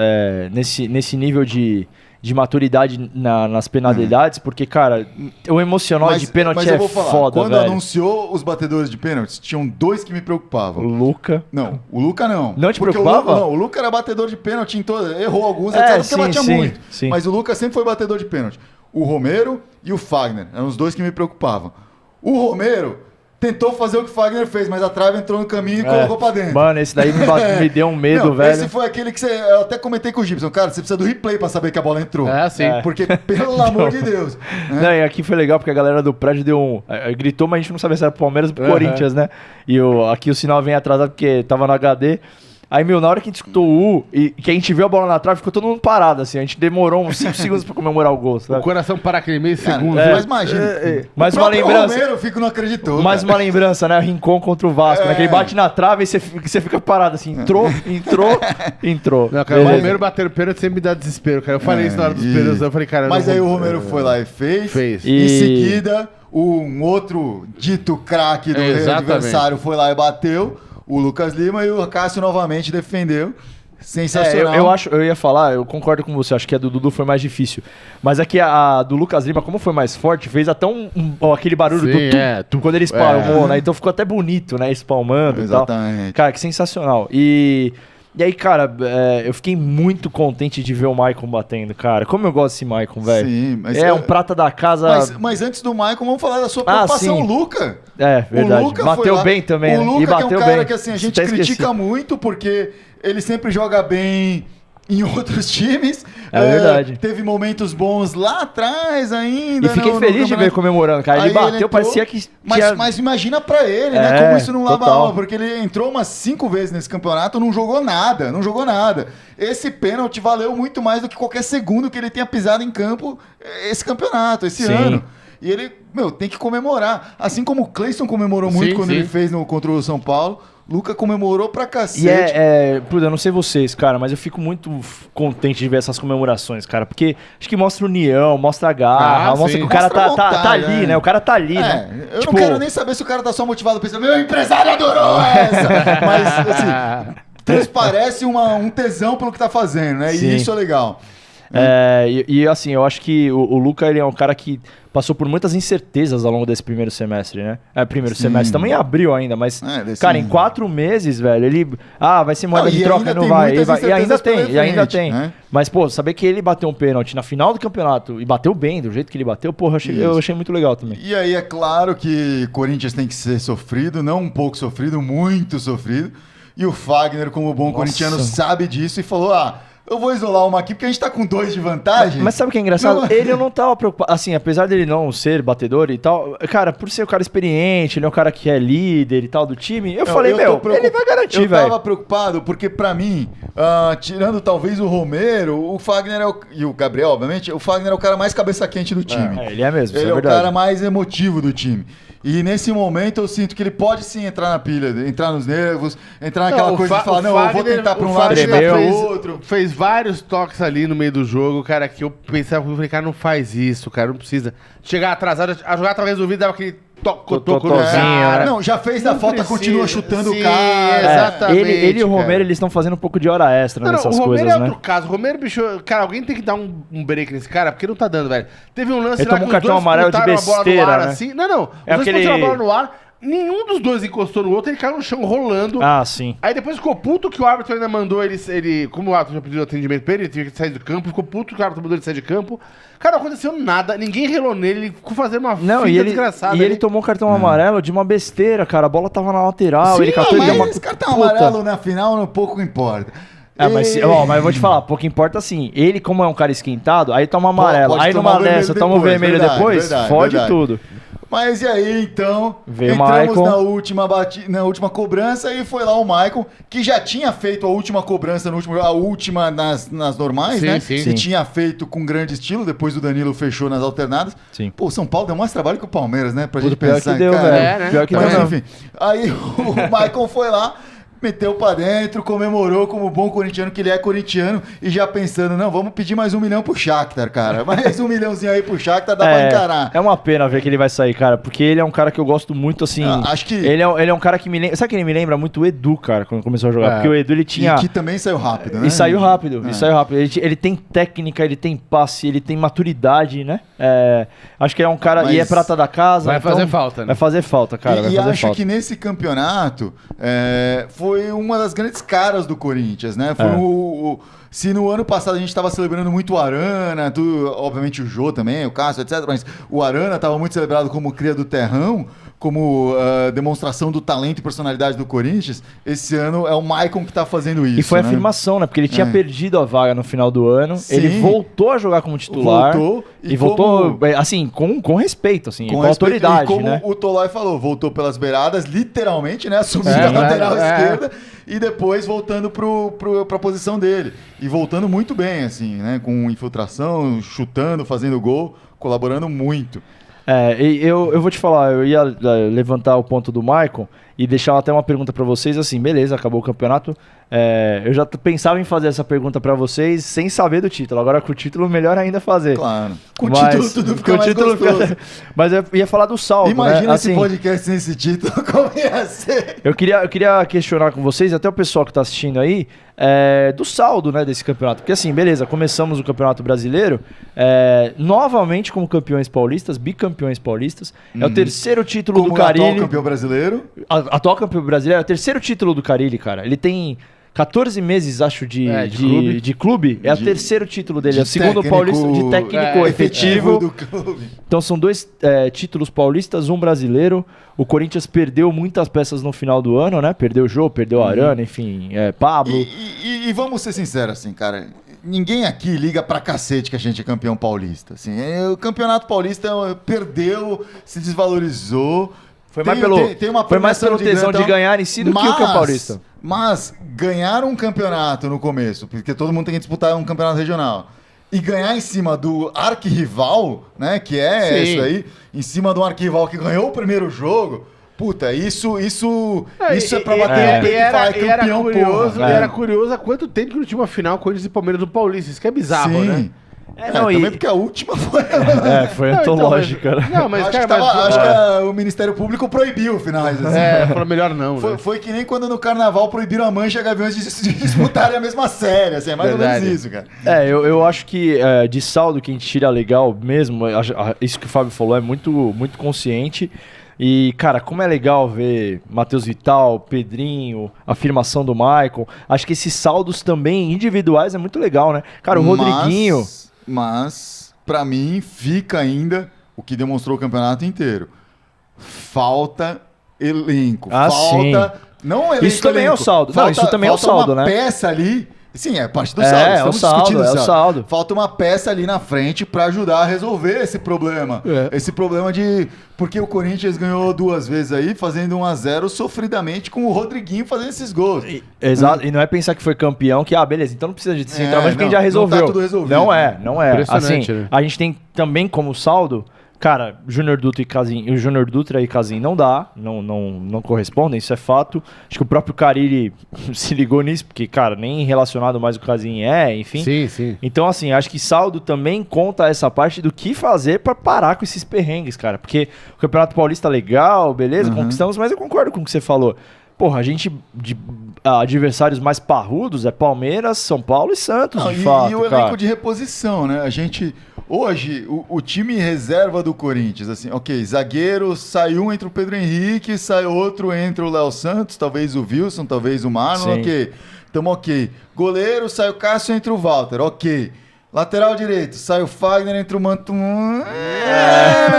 nesse nível de maturidade nas penalidades, porque, cara, o emocional de pênalti mas é eu vou falar, foda, quando velho. anunciou os batedores de pênaltis, tinham dois que me O preocupavam. Luca. Não, o Luca não. Não te Porque preocupava? O Luca era batedor de pênalti em toda. Errou alguns, É, etc. Porque sim, batia sim, muito. sim. Mas o Luca sempre foi batedor de pênalti. O Romero e o Fagner. Eram os dois que me preocupavam. O Romero tentou fazer o que o Fagner fez, mas a trave entrou no caminho e colocou pra dentro. Mano, esse daí me deu um medo, Não, velho. Esse foi aquele que eu até comentei com o Gibson. Cara, você precisa do replay pra saber que a bola entrou. É, sim. Porque, pelo amor de Deus. né? Não, e aqui foi legal porque a galera do prédio deu gritou, mas a gente não sabia se era pro Palmeiras ou pro Uhum. Corinthians, né? E aqui o sinal vem atrasado porque tava no HD. Aí, na hora que a gente escutou o U e que a gente viu a bola na trave, ficou todo mundo parado, assim. A gente demorou uns 5 segundos pra comemorar o gol, O sabe? coração para aquele meio Cara, segundo. mas imagina. Mais o uma próprio lembrança. Romero, eu fico não acreditou. Mais cara. uma lembrança, né? Rincon contra o Vasco, né? Que ele bate na trave e você fica parado, assim. Entrou. Não, cara, o Beleza. Romero bater pênalti sempre me dá desespero, cara. Eu falei isso na hora dos e- pênaltis, eu falei, cara... Mas não aí vou- o Romero foi lá e fez. Fez. Em E- seguida, um outro dito craque do Exatamente. adversário foi lá e bateu. O Lucas Lima e o Cássio novamente defendeu. Sensacional. Eu ia falar, eu concordo com você, acho que a do Dudu foi mais difícil. Mas aqui a do Lucas Lima, como foi mais forte, fez até aquele barulho Sim, do tum, quando ele espalmou, É. né? Então ficou até bonito, né? Espalmando e tal. Exatamente. Cara, que sensacional. E aí, cara, eu fiquei muito contente de ver o Maicon batendo, cara. Como eu gosto desse Maicon, velho. Sim, mas É um prata da casa. Mas antes do Maicon, vamos falar da sua Ah, preocupação, sim. o Luca. É, verdade. O Luca Bateu foi lá. bem também, O né? Luca E que é bateu um cara bem. que assim, a Isso gente até esqueci. critica muito porque ele sempre joga bem em outros times. É verdade. Teve momentos bons lá atrás ainda. E fiquei feliz de ver campeonato. comemorando, cara. Ele Aí bateu, entrou, parecia que Mas imagina pra ele, né? É, Como isso não lava a total. alma. Porque ele entrou umas 5 vezes nesse campeonato, não jogou nada. Não jogou nada. Esse pênalti valeu muito mais do que qualquer segundo que ele tenha pisado em campo esse campeonato, esse Sim. ano. E ele, tem que comemorar. Assim como o Cleison comemorou muito Sim, quando sim. ele fez contra o São Paulo, Luca comemorou pra cacete. E puta, eu não sei vocês, cara, mas eu fico muito contente de ver essas comemorações, cara, porque acho que mostra união, mostra a garra, Ah, mostra sim. que o cara Mostra tá vontade, ali, né? né? O cara tá ali, É, né? eu Tipo, não quero nem saber se o cara tá só motivado pensando, meu empresário adorou essa! Mas, assim, transparece um tesão pelo que tá fazendo, né? Sim. E isso é legal. assim, eu acho que o Luca, ele é um cara que passou por muitas incertezas ao longo desse primeiro semestre, né? Primeiro Sim. semestre, também abriu ainda, mas, Desse- cara, em 4 meses, velho, ele... vai ser moeda Não, de e troca, ainda não tem vai. muitas E ainda incertezas pela tem, e ainda frente, tem. né? Mas, pô, saber que ele bateu um pênalti na final do campeonato e bateu bem, do jeito que ele bateu, porra, eu Isso. achei muito legal também. E aí é claro que Corinthians tem que ser sofrido, não um pouco sofrido, muito sofrido. E o Fagner, como bom corintiano, sabe disso e falou, eu vou isolar uma aqui porque a gente tá com 2 de vantagem. Mas sabe o que é engraçado? Não- Ele não tava preocupado. Assim, apesar dele não ser batedor e tal, cara, por ser um cara experiente, ele é um cara que é líder e tal do time, eu falei, tô ele vai garantir, Eu velho. tava preocupado porque, pra mim, tirando talvez o Romero, o Fagner e o Gabriel, obviamente, o Fagner é o cara mais cabeça quente do time. Ele é mesmo, isso Ele é é o verdade. cara mais emotivo do time. E nesse momento eu sinto que ele pode sim entrar na pilha, entrar nos nervos, entrar naquela coisa de falar, eu vou tentar pra um lado e Fagner para fez- pro outro. Fez vários toques ali no meio do jogo, cara, que eu pensava, eu falei, cara, não faz isso, cara, não precisa. Chegar atrasado, a jogada tava resolvida, dava aquele Totozinho, É, né? não, já fez a falta, precisa. continua chutando Sim, o cara. exatamente, Ele e o cara. Romero, eles estão fazendo um pouco de hora extra Não, nessas o Romero coisas, é né? outro caso. O Romero, bicho, cara, alguém tem que dar um break nesse cara, porque não tá dando, velho. Teve um lance Ele lá tomou que um os cartão dois amarelo de disputaram a bola no besteira, ar, né? assim. Não. Os É dois aquele- disputaram a bola no ar, nenhum dos dois encostou no outro, ele caiu no chão rolando. Ah, sim. Aí depois ficou puto que o árbitro ainda mandou ele como o árbitro já pediu atendimento pra ele teve que sair do campo, ficou puto que o árbitro mandou ele sair de campo. Cara, não aconteceu nada, ninguém relou nele, ele ficou fazendo uma Não, fita e ele, desgraçada. e ele tomou cartão amarelo de uma besteira, cara. A bola tava na lateral, Sim, ele catou e deu uma... mas esse cartão Puta. amarelo na final não pouco importa. Mas eu vou te falar, pouco importa assim. Ele, como é um cara esquentado, aí toma amarelo. Pode Aí tomar numa o vermelho dessa, toma o depois, vermelho verdade, depois, verdade, fode verdade. tudo. Mas e aí, então, Veio o entramos Maicon. na última cobrança e foi lá o Maicon, que já tinha feito a última cobrança, a última nas normais, Sim, né? sim. E Sim. tinha feito com grande estilo, depois o Danilo fechou nas alternadas. Sim. Pô, o São Paulo deu mais trabalho que o Palmeiras, né? Pra Puta, gente pior pensar, que deu, cara. velho. É, né? Pior que Mas, deu mesmo. enfim, aí o Maicon foi lá, meteu pra dentro, comemorou como bom corintiano que ele é corintiano e já pensando, não, vamos pedir mais 1 milhão pro Shakhtar, cara. Mais 1 milhãozinho aí pro Shakhtar dá pra encarar. É uma pena ver que ele vai sair, cara, porque ele é um cara que eu gosto muito, assim. Acho que- Ele é um cara que me lembra. Sabe que ele me lembra muito o Edu, cara, quando começou a jogar? É. Porque o Edu ele tinha. E que também saiu rápido, né? E saiu rápido, É. e saiu rápido. Ele tem técnica, ele tem passe, ele tem maturidade, né? Acho que é um cara. Mas E é prata da casa. vai então fazer falta, né? Vai fazer falta, cara. E vai fazer acho falta. que nesse campeonato foi uma das grandes caras do Corinthians, né? Foi É. se no ano passado a gente estava celebrando muito o Arana, obviamente o Jô também, o Cássio, etc. Mas o Arana estava muito celebrado como cria do terrão, como demonstração do talento e personalidade do Corinthians. Esse ano é o Maicon que está fazendo isso. E foi né? afirmação, né? Porque ele tinha É. perdido a vaga no final do ano. Sim. Ele voltou a jogar como titular. Voltou, E e voltou, como- assim, com respeito, assim, com, respeito, autoridade, e como né? o Tolói falou, voltou pelas beiradas, literalmente, né? Assumindo É, a lateral é. esquerda e depois voltando pra posição dele. E voltando muito bem, assim, né? Com infiltração, chutando, fazendo gol, colaborando muito. E eu vou te falar, eu ia levantar o ponto do Maicon e deixar até uma pergunta pra vocês, assim, beleza, acabou o campeonato. Eu já pensava em fazer essa pergunta pra vocês sem saber do título. Agora com o título, melhor ainda fazer. Claro. Com o Mas- título tudo fica com o mais título gostoso. Mas eu ia falar do saldo, Imagina né? esse Assim, podcast sem esse título, como ia ser? eu queria questionar com vocês, até o pessoal que tá assistindo aí, do saldo, né, desse campeonato. Porque assim, beleza, começamos o Campeonato Brasileiro, novamente como campeões paulistas, bicampeões paulistas. É o terceiro título Como do atual Carille. campeão brasileiro. Atual campeão brasileiro, é o terceiro título do Carille, cara. Ele tem 14 meses, acho, de clube. de clube. É o De- terceiro título dele. de É o segundo técnico- paulista de técnico efetivo. do clube. Então são 2 títulos paulistas, um brasileiro. O Corinthians perdeu muitas peças no final do ano, né? Perdeu o Jô, perdeu o Arana, enfim, Pablo. E vamos ser sinceros, assim, cara. Ninguém aqui liga pra cacete que a gente é campeão paulista. Assim, o campeonato paulista perdeu, se desvalorizou. Foi mais pelo premiação tesão de grana, ganhar em si do que o campeão paulista. Mas ganhar um campeonato no começo, porque todo mundo tem que disputar um campeonato regional, e ganhar em cima do arquirrival, né, que é Sim. isso aí, em cima do arquirrival que ganhou o primeiro jogo, puta, isso é pra bater no peito e falar, E era campeão, curioso, porra. e era curioso há quanto tempo que não tinha uma final Corinthians e Palmeiras do Paulista. Isso que é bizarro, Sim. né? Também porque a última foi... Foi Não, então, antológica, né? Não, mas, acho cara, que, mas- acho que o Ministério Público proibiu finais. Assim. falou melhor não, né? Foi que nem quando no Carnaval proibiram a Mancha e a Gaviões de disputarem a mesma série. Assim, é mais Verdade. ou menos isso, cara. Eu acho que de saldo que a gente tira legal mesmo, isso que o Fábio falou é muito, muito consciente. E, cara, como é legal ver Matheus Vital, Pedrinho, afirmação do Maicon. Acho que esses saldos também individuais é muito legal, né? Cara, o Rodriguinho... Mas, pra mim, fica ainda o que demonstrou o campeonato inteiro. Falta elenco. Falta... Não elenco, Isso também é o saldo. Não, isso também é o saldo, uma né? peça ali... Sim, é parte do É, saldo. é o Estamos saldo, discutindo é o saldo. Falta uma peça ali na frente pra ajudar a resolver esse problema. Esse problema de... Porque o Corinthians ganhou 2 vezes aí, fazendo 1-0 sofridamente com o Rodriguinho fazendo esses gols. Exato, e não é pensar que foi campeão, que, beleza, então não precisa de centroavante, porque a gente já não resolveu. tá tudo resolvido. Não é. Impressionante, Assim, né? a gente tem também como saldo Cara, Júnior Dutra e Casim não dá, não correspondem, isso é fato. Acho que o próprio Carille se ligou nisso, porque, cara, nem relacionado mais o Casim enfim. Sim. Então, assim, acho que saldo também conta essa parte do que fazer pra parar com esses perrengues, cara. Porque o Campeonato Paulista é legal, beleza, conquistamos, mas eu concordo com o que você falou. Porra, a gente, adversários mais parrudos é Palmeiras, São Paulo e Santos, de fato, e o cara. elenco de reposição, né? A gente, hoje, o time reserva do Corinthians, assim, ok, zagueiro, sai um, entra o Pedro Henrique, sai outro, entra o Léo Santos, talvez o Wilson, talvez o Marlon, Sim. ok. Então, ok. Goleiro, sai o Cássio, entra o Walter, ok. Lateral direito, sai o Fagner, entra o Mantum. Não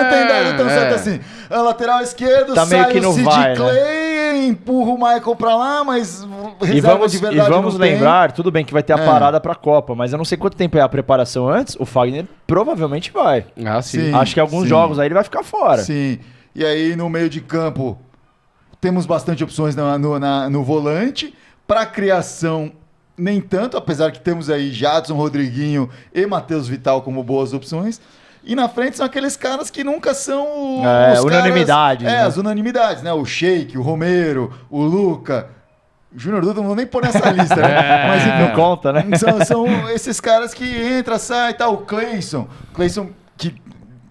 tem dado tão certo assim. A lateral esquerdo, Tá meio sai que o não Sid vai, Clay, empurra o Michael pra lá, mas E reserva de verdade vamos não tem. lembrar, tudo bem que vai ter a parada pra Copa, mas eu não sei quanto tempo é a preparação antes, o Fagner provavelmente vai. Ah, sim. Sim. Acho que alguns jogos aí ele vai ficar fora. Sim. E aí no meio de campo temos bastante opções no volante. Para criação, nem tanto, apesar que temos aí Jadson, Rodriguinho e Matheus Vital como boas opções. E na frente são aqueles caras que nunca são os unanimidades, caras, né? as unanimidades, né? O Sheik, o Romero, o Luca. O Júnior Dutra não vou nem pôr nessa lista, né? Mas enfim, Não conta, né? São esses caras que entra, sai e tal. O Cleison que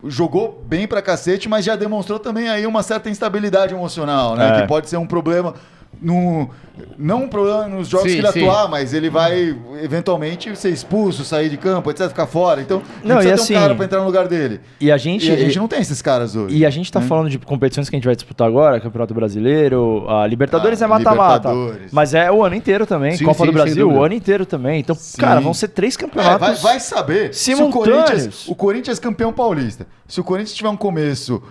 jogou bem pra cacete, mas já demonstrou também aí uma certa instabilidade emocional, né? Que pode ser um problema não um problema nos jogos Sim, que ele sim. atuar, mas ele vai eventualmente ser expulso, sair de campo, etc, ficar fora. Então, Não, precisa e ter assim, um cara pra entrar no lugar dele. E a gente não tem esses caras hoje. E a gente tá falando de competições que a gente vai disputar agora, Campeonato Brasileiro, a Libertadores é mata-mata. Libertadores. Mas é o ano inteiro também, Sim, Copa sim, do sem Brasil, dúvida. o ano inteiro também. Então, Sim. cara, vão ser 3 campeonatos. Vai saber simultâneos. se o Corinthians campeão paulista. Se o Corinthians tiver um começo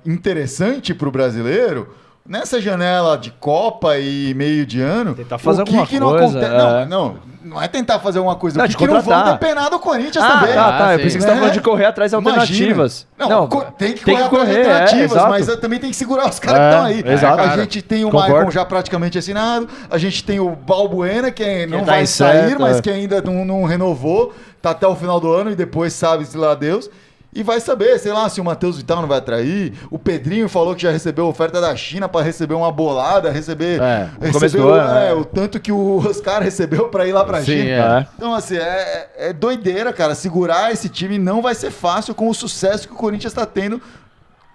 interessante pro brasileiro, nessa janela de Copa e meio de ano, Tentar fazer o que alguma que não coisa, acontece? Não é tentar fazer alguma coisa. Não, O de que não vão contratar. depenar do Corinthians Ah, também. tá. Eu sim. pensei que você tava falando de correr atrás de alternativas. Não, tem que correr atrás de alternativas, exato. mas também tem que segurar os caras que estão aí. exato. A gente tem o Concordo. Maicon já praticamente assinado, a gente tem o Balbuena, que não tá vai sair, incerto, mas que ainda não renovou, tá até o final do ano e depois sabe-se lá Deus. E vai saber, sei lá, se o Matheus Vital não vai atrair. O Pedrinho falou que já recebeu oferta da China para receber uma bolada, no começo do ano, o tanto que o Oscar recebeu para ir lá pra Sim, China. é. Então, assim, é doideira, cara. Segurar esse time não vai ser fácil com o sucesso que o Corinthians tá tendo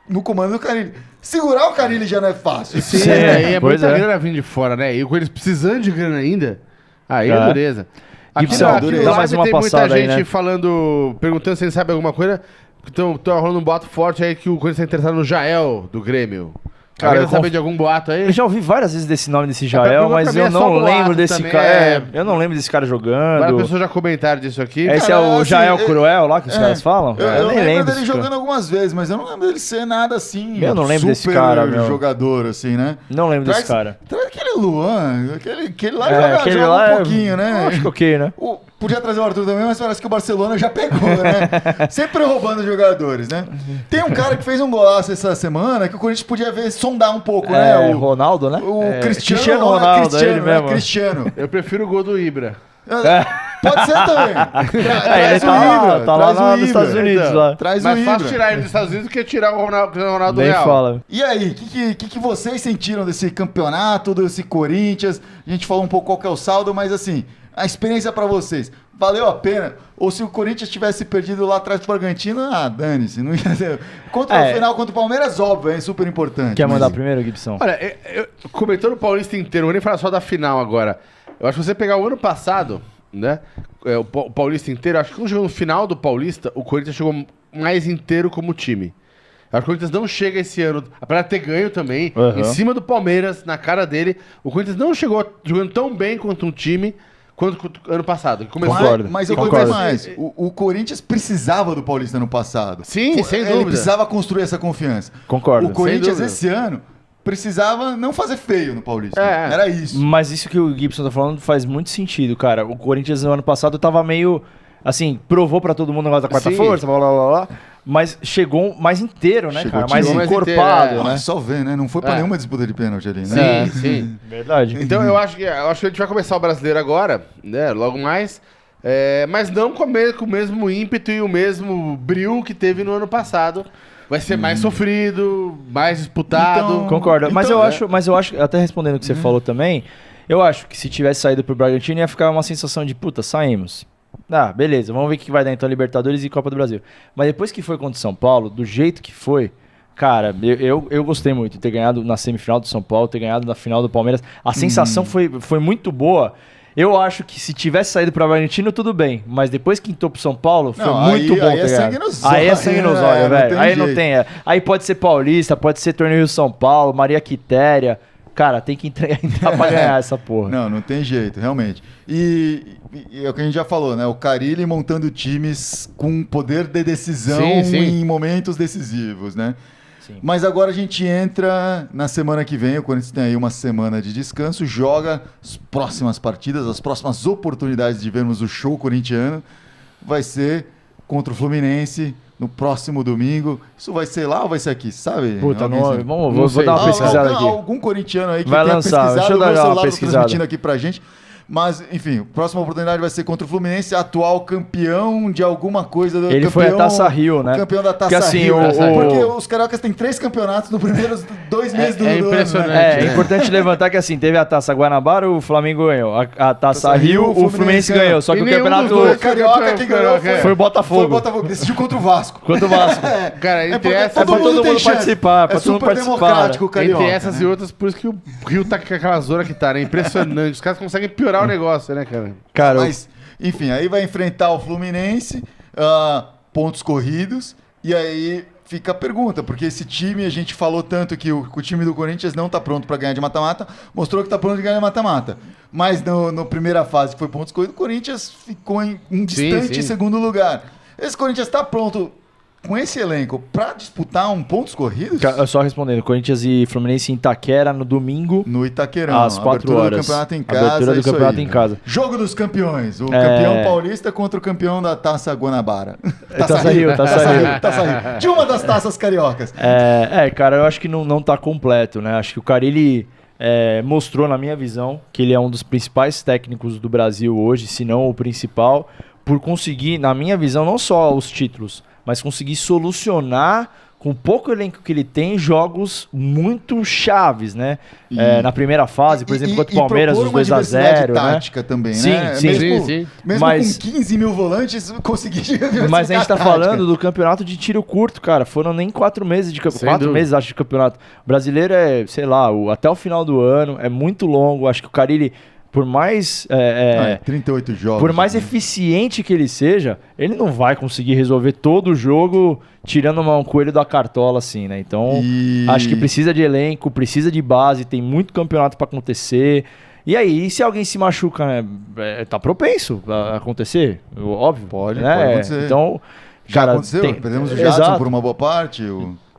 no comando do Carille. Segurar o Carille já não é fácil. Sim, aí é pois muita é. grana vindo de fora, né? E com eles precisando de grana ainda, aí é É. dureza. Aqui, Gibson, aqui no dá live mais uma tem muita passada aí, gente né? falando, perguntando se ele sabe alguma coisa. Então, tô rolando um boato forte aí que o Corinthians tá interessado no Jael, do Grêmio. Cara, Alguém eu sabe de algum boato aí? Eu já ouvi várias vezes desse nome desse A Jael, pergunta mas pra mim eu é só não boato lembro desse também, cara. é. Eu não lembro desse cara Várias jogando. pessoas já comentaram disso aqui. Esse Cara, é o assim, Jael Cruel lá que os caras falam? Eu nem lembro lembro dele desse cara. jogando algumas vezes, mas eu não lembro dele ser nada assim. Eu não lembro super desse cara, meu. jogador, assim, né? Não lembro desse cara. Traz aquele Luan, aquele lá Aquele joga lá um pouquinho, né? Acho que ok, né? Podia trazer o Arthur também, mas parece que o Barcelona já pegou, né? Sempre roubando jogadores, né? Tem um cara que fez um golaço essa semana que o Corinthians podia ver, sondar um pouco, né? Ronaldo, né? O Cristiano Ronaldo, ele mesmo. Cristiano. Eu prefiro o gol do Ibra. Pode ser também. Ele Traz o tá lá, Ibra, tá traz lá o nos Ibra. Estados Unidos. Então, Lá. Traz o Mais fácil Ibra. tirar ele dos Estados Unidos do que tirar o Ronaldo Nem Real. fala. E aí, o que vocês sentiram desse campeonato, desse Corinthians? A gente falou um pouco qual que é o saldo, mas assim, a experiência pra vocês, valeu a pena? Ou se o Corinthians tivesse perdido lá atrás pro Bragantino, dane-se, não ia ser. Contra o final contra o Palmeiras, óbvio, é super importante. Quer mas- mandar primeiro, Gibson? Olha, comentando o Paulista inteiro, eu vou nem falar só da final agora. Eu acho que você pegar o ano passado, né? O Paulista inteiro, acho que quando chegou no final do Paulista, o Corinthians chegou mais inteiro como time. Eu acho que o Corinthians não chega esse ano, apesar de ter ganho também, em cima do Palmeiras, na cara dele. O Corinthians não chegou jogando tão bem quanto um time quanto ano passado. Que começou Mas eu Concordo. concordo mais. O Corinthians precisava do Paulista no passado. Sim, sem Ele dúvida. precisava construir essa confiança. Concordo. O Corinthians dúvida. esse ano precisava não fazer feio no Paulista. É. Era isso. Mas isso que o Gibson tá falando faz muito sentido, cara. O Corinthians no ano passado tava meio, assim, provou pra todo mundo o negócio da quarta Sim. força, blá blá blá blá, mas chegou mais inteiro, né, Chegou cara? Mais chegou mais encorpado, inteiro, né? Só ver, né? Não foi pra nenhuma disputa de pênalti ali, né? Sim, sim. Verdade. Então eu acho que a gente vai começar o brasileiro agora, né? Logo mais. Mas não com o mesmo ímpeto e o mesmo brilho que teve no ano passado. Vai ser mais sofrido, mais disputado. Então, Concordo. Mas então, eu acho, até respondendo o que você falou também, eu acho que se tivesse saído pro Bragantino ia ficar uma sensação de, puta, saímos. Ah, beleza, vamos ver o que vai dar então Libertadores e Copa do Brasil. Mas depois que foi contra o São Paulo, do jeito que foi, cara, eu gostei muito de ter ganhado na semifinal do São Paulo, ter ganhado na final do Palmeiras. A sensação foi muito boa. Eu acho que se tivesse saído para o Bragantino, tudo bem. Mas depois que entrou pro São Paulo, foi muito bom. Aí é sangue nos Aí é sangue nos olhos, velho. Aí não jeito. tem. Aí pode ser Paulista, pode ser Torneio São Paulo, Maria Quitéria. Cara, tem que entrar pra ganhar essa porra. Não tem jeito, realmente. E é o que a gente já falou, né? O Carille montando times com poder de decisão Sim. em momentos decisivos, né? Sim. Mas agora a gente entra na semana que vem, o Corinthians tem aí uma semana de descanso, joga as próximas partidas, as próximas oportunidades de vermos o show corintiano, vai ser contra o Fluminense no próximo domingo. Isso vai ser lá ou vai ser aqui, sabe? Puta, Alguém sabe? vou dar uma pesquisada aqui. Algum corintiano aí que Vai tenha lançar, pesquisado, deixa eu dar o meu uma celular tá pesquisada. transmitindo aqui pra gente. Mas, enfim, a próxima oportunidade vai ser contra o Fluminense, atual campeão de alguma coisa. Ele foi a Taça Rio, né? Campeão da Taça Porque, assim, Rio. o- Porque os cariocas têm 3 campeonatos nos primeiros 2 meses do ano. impressionante. Né? É importante levantar que assim, teve a Taça Guanabara, o Flamengo ganhou. A Taça Taça Rio, Rio, o Fluminense ganhou. Só que E o nenhum campeonato dos dois O carioca que ganhou foi o Foi o Botafogo. Botafogo, decidiu contra o Vasco. Quanto o Vasco. Cara, entre porque essas, pra todo mundo tem chance. participar, pra É todo mundo super participar, democrático o carioca. entre essas e outras, por isso que o Rio tá com aquela zona que tá, né? Impressionante. Os caras conseguem piorar o negócio, né, cara? Cara, Mas, enfim, aí vai enfrentar o Fluminense, pontos corridos, e aí fica a pergunta, porque esse time, a gente falou tanto que o time do Corinthians não tá pronto para ganhar de mata-mata, mostrou que tá pronto de ganhar de mata-mata. Mas no primeira fase, que foi pontos corridos, o Corinthians ficou em um distante sim. segundo lugar. Esse Corinthians tá pronto com esse elenco para disputar pontos corridos? só respondendo, Corinthians e Fluminense em Itaquera no domingo, No Itaquerão. às 4 abertura horas. do campeonato em casa. Abertura do isso campeonato aí. em casa. Jogo dos campeões. O campeão paulista contra o campeão da Taça Guanabara. Taça Rio. Taça Rio. De uma das taças cariocas. Cara, eu acho que não tá completo, né? Acho que o Carille mostrou, na minha visão, que ele é um dos principais técnicos do Brasil hoje, se não o principal, por conseguir, na minha visão, não só os títulos, mas conseguir solucionar com o pouco elenco que ele tem, jogos muito chaves, né? Na primeira fase, por exemplo, contra o Palmeiras, os 2-0, né? tática também, Sim, né? sim. Mesmo, Sim. mesmo Mas- com 15 mil volantes, conseguir Mas a gente tá tática. falando do campeonato de tiro curto, cara. Foram nem 4 meses de Sem campeonato. 4 dúvida. meses, acho, de campeonato. O brasileiro sei lá, até o final do ano. É muito longo. Acho que o Carille, por mais... 38 jogos. por mais né? eficiente que ele seja, ele não vai conseguir resolver todo o jogo tirando um coelho da cartola, assim, né? Então, E- acho que precisa de elenco, precisa de base, tem muito campeonato pra acontecer. E aí, se alguém se machuca, né, tá propenso a acontecer, óbvio. Pode né? acontecer. Então, Já cara, aconteceu? tem- Perdemos o Jadson Exato. por uma boa parte.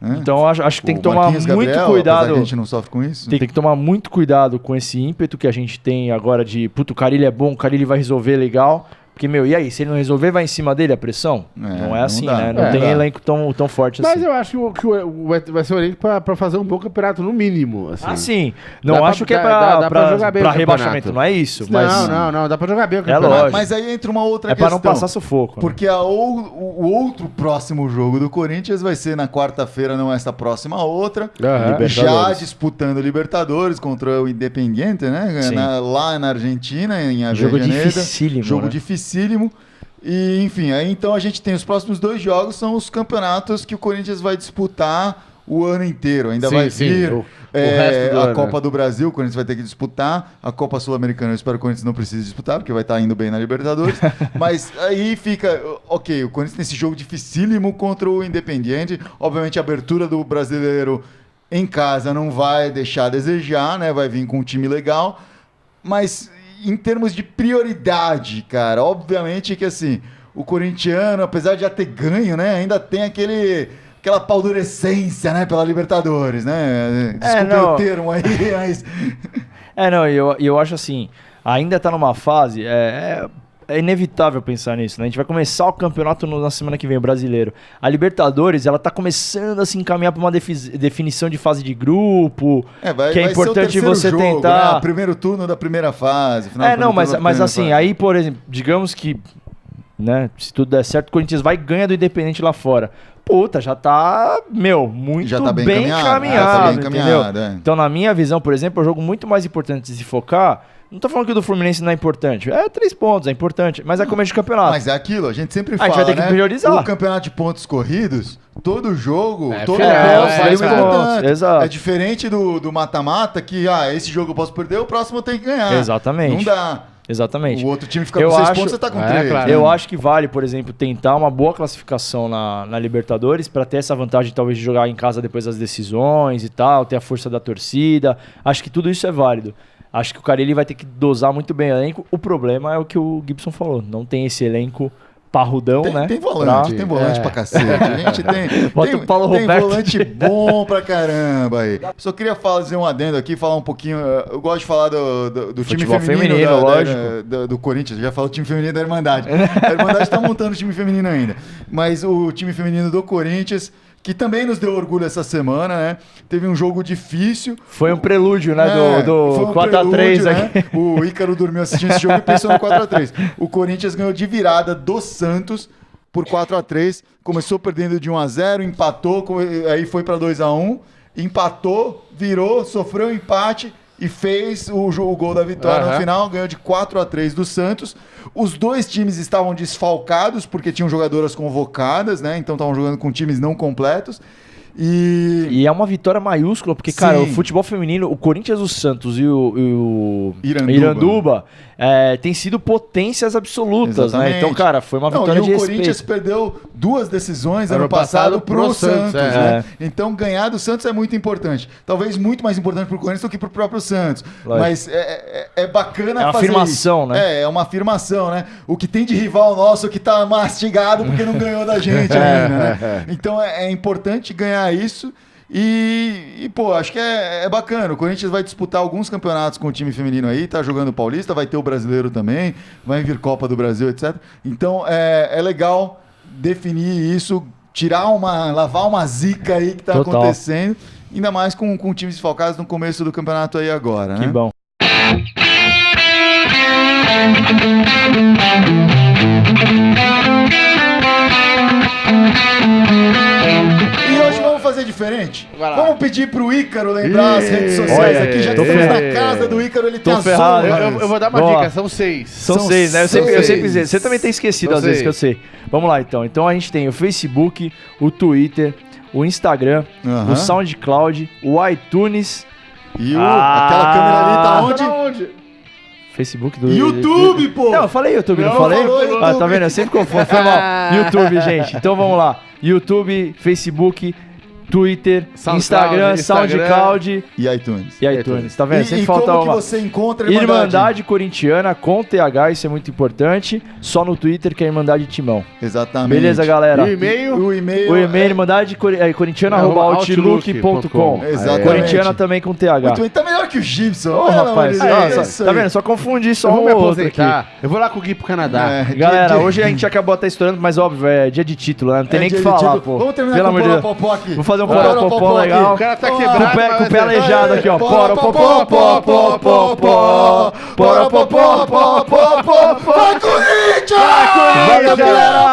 Né? Então, acho que tem O que tomar Marquinhos muito Gabriel, apesar cuidado. que a gente não sofre com isso. Tem que tomar muito cuidado com esse ímpeto que a gente tem agora de, puto, o Carille é bom, o Carille vai resolver legal. Porque, e aí, se ele não resolver, vai em cima dele a pressão? Não é não assim, dá, né? não Não tem dá. elenco tão forte Mas assim. eu acho que vai ser o elenco pra fazer um bom campeonato, no mínimo. Assim. Ah, sim. Não Dá acho pra- que é dá pra jogar bem pra o rebaixamento, campeonato. não é isso. Mas Não, dá pra jogar bem o É campeonato. lógico. Mas aí entra uma outra é pra questão. não passar sufoco. Né? Porque o outro próximo jogo do Corinthians vai ser na quarta-feira, não essa próxima, a outra. Aham. Libertadores. Já disputando Libertadores contra o Independiente, né? Sim. Lá na Argentina, em Jogo Avellaneda. dificílimo, Jogo né? dificílimo. E, enfim, aí então a gente tem os próximos 2 jogos, são os campeonatos que o Corinthians vai disputar o ano inteiro. Ainda Sim, vai sim, vir o resto do a ano, Copa né? do Brasil, o Corinthians vai ter que disputar. A Copa Sul-Americana, eu espero que o Corinthians não precise disputar, porque vai estar indo bem na Libertadores. Mas aí fica, ok, o Corinthians tem esse jogo dificílimo contra o Independiente. Obviamente a abertura do brasileiro em casa não vai deixar a desejar, né? Vai vir com um time legal. Mas em termos de prioridade, cara, obviamente que assim, o corintiano, apesar de já ter ganho, né, ainda tem aquela paldurecência, né, pela Libertadores, né? Desculpe não. o termo aí, mas... Eu acho assim, ainda tá numa fase, é inevitável pensar nisso, né? A gente vai começar o campeonato na semana que vem, o brasileiro. A Libertadores, ela tá começando a se encaminhar pra uma definição de fase de grupo, que é importante você jogo, tentar... Né? Primeiro turno da primeira fase. Mas assim, aí, por exemplo, digamos que, né, se tudo der certo, o Corinthians vai ganhar do Independente lá fora. Puta, já tá, muito já tá bem encaminhado, entendeu? Então, na minha visão, por exemplo, é um jogo muito mais importante de se focar. Não tô falando que o do Fluminense não é importante. 3 pontos, é importante. Mas é começo de campeonato. Mas é aquilo, a gente sempre fala, a gente vai ter que priorizar. O campeonato de pontos corridos, todo jogo, todo ponto. Exato. É diferente do mata-mata, que esse jogo eu posso perder, o próximo eu tenho que ganhar. Exatamente. Não dá. Exatamente. O outro time fica com 6 pontos, você tá com 3. Claro. Eu acho que vale, por exemplo, tentar uma boa classificação na Libertadores para ter essa vantagem talvez de jogar em casa depois das decisões e tal, ter a força da torcida. Acho que tudo isso é válido. Acho que o Carille vai ter que dosar muito bem o elenco. O problema é o que o Gibson falou. Não tem esse elenco parrudão, né? Tem volante pra cacete. A gente tem o Paulo Roberto. Volante bom pra caramba aí. Só queria fazer um adendo aqui, falar um pouquinho. Eu gosto de falar do time feminino lógico. Do Corinthians. Já falo time feminino da Irmandade. A Irmandade tá montando o time feminino ainda. Mas o time feminino do Corinthians, que também nos deu orgulho essa semana, né? Teve um jogo difícil. Foi um prelúdio, né? Do 4x3 aqui. Né? O Ícaro dormiu assistindo esse jogo e pensou no 4x3. O Corinthians ganhou de virada do Santos por 4x3. Começou perdendo de 1x0, empatou, aí foi pra 2x1. Empatou, virou, sofreu um empate e fez o gol da vitória no final. Ganhou de 4x3 do Santos. Os dois times estavam desfalcados porque tinham jogadoras convocadas, né? Então estavam jogando com times não completos. E é uma vitória maiúscula, porque, cara, o futebol feminino, o Corinthians, o Santos e o Iranduba tem sido potências absolutas, exatamente, né? Então, cara, foi uma vitória de respeito. O Corinthians perdeu 2 decisões ano passado pro Santos, né? Então, ganhar do Santos é muito importante. Talvez muito mais importante pro Corinthians do que pro próprio Santos. Lógico. Mas é bacana fazer uma afirmação, isso. Né? É uma afirmação, né? O que tem de rival nosso que tá mastigado porque não ganhou da gente ainda, né? Então, é importante ganhar isso e pô, acho que é bacana. O Corinthians vai disputar alguns campeonatos com o time feminino aí, tá jogando o Paulista, vai ter o Brasileiro também, vai vir Copa do Brasil, etc. Então é legal definir isso, lavar uma zica aí que tá acontecendo, ainda mais com times desfalcados no começo do campeonato aí agora, né? Que bom. E hoje vamos fazer diferente? Vamos pedir pro Ícaro lembrar as redes sociais aqui, já que estamos na casa do Ícaro, ele tem as honras. Eu vou dar uma dica, são 6. São 6, né? Eu sempre dizer. Você também tem esquecido às vezes, que eu sei. Vamos lá, então. Então a gente tem o Facebook, o Twitter, o Instagram, o SoundCloud, o iTunes. E aquela câmera ali tá onde? Facebook do YouTube, pô! Não, eu falei YouTube, não falei? Tá vendo? Eu sempre confundo, foi mal. YouTube, gente. Então vamos lá. YouTube, Facebook, Twitter, Instagram, SoundCloud e iTunes. Tá vendo? Sempre falta como uma. Que você encontra Irmandade Corintiana com TH, isso é muito importante. Só no Twitter que é Irmandade Timão. Exatamente. Beleza, galera? E o e-mail é Irmandade corintiana@outlook.com. Exatamente. Corintiana também com TH. Muito bem, tá melhor que o Gibson. Rapaz, tá vendo? Só confundi só um outro aqui. Eu vou lá com o Gui pro Canadá. Galera, hoje a gente acabou até estourando, mas óbvio, é dia de título, né? Não tem nem o que falar, pô. Vamos terminar com o Porapopó aqui. Vou fazer um Porapopó legal. O cara tá quebrado. Com o pé aleijado aqui, ó. Porapopó. Vai, Corinthians! Vai, galera!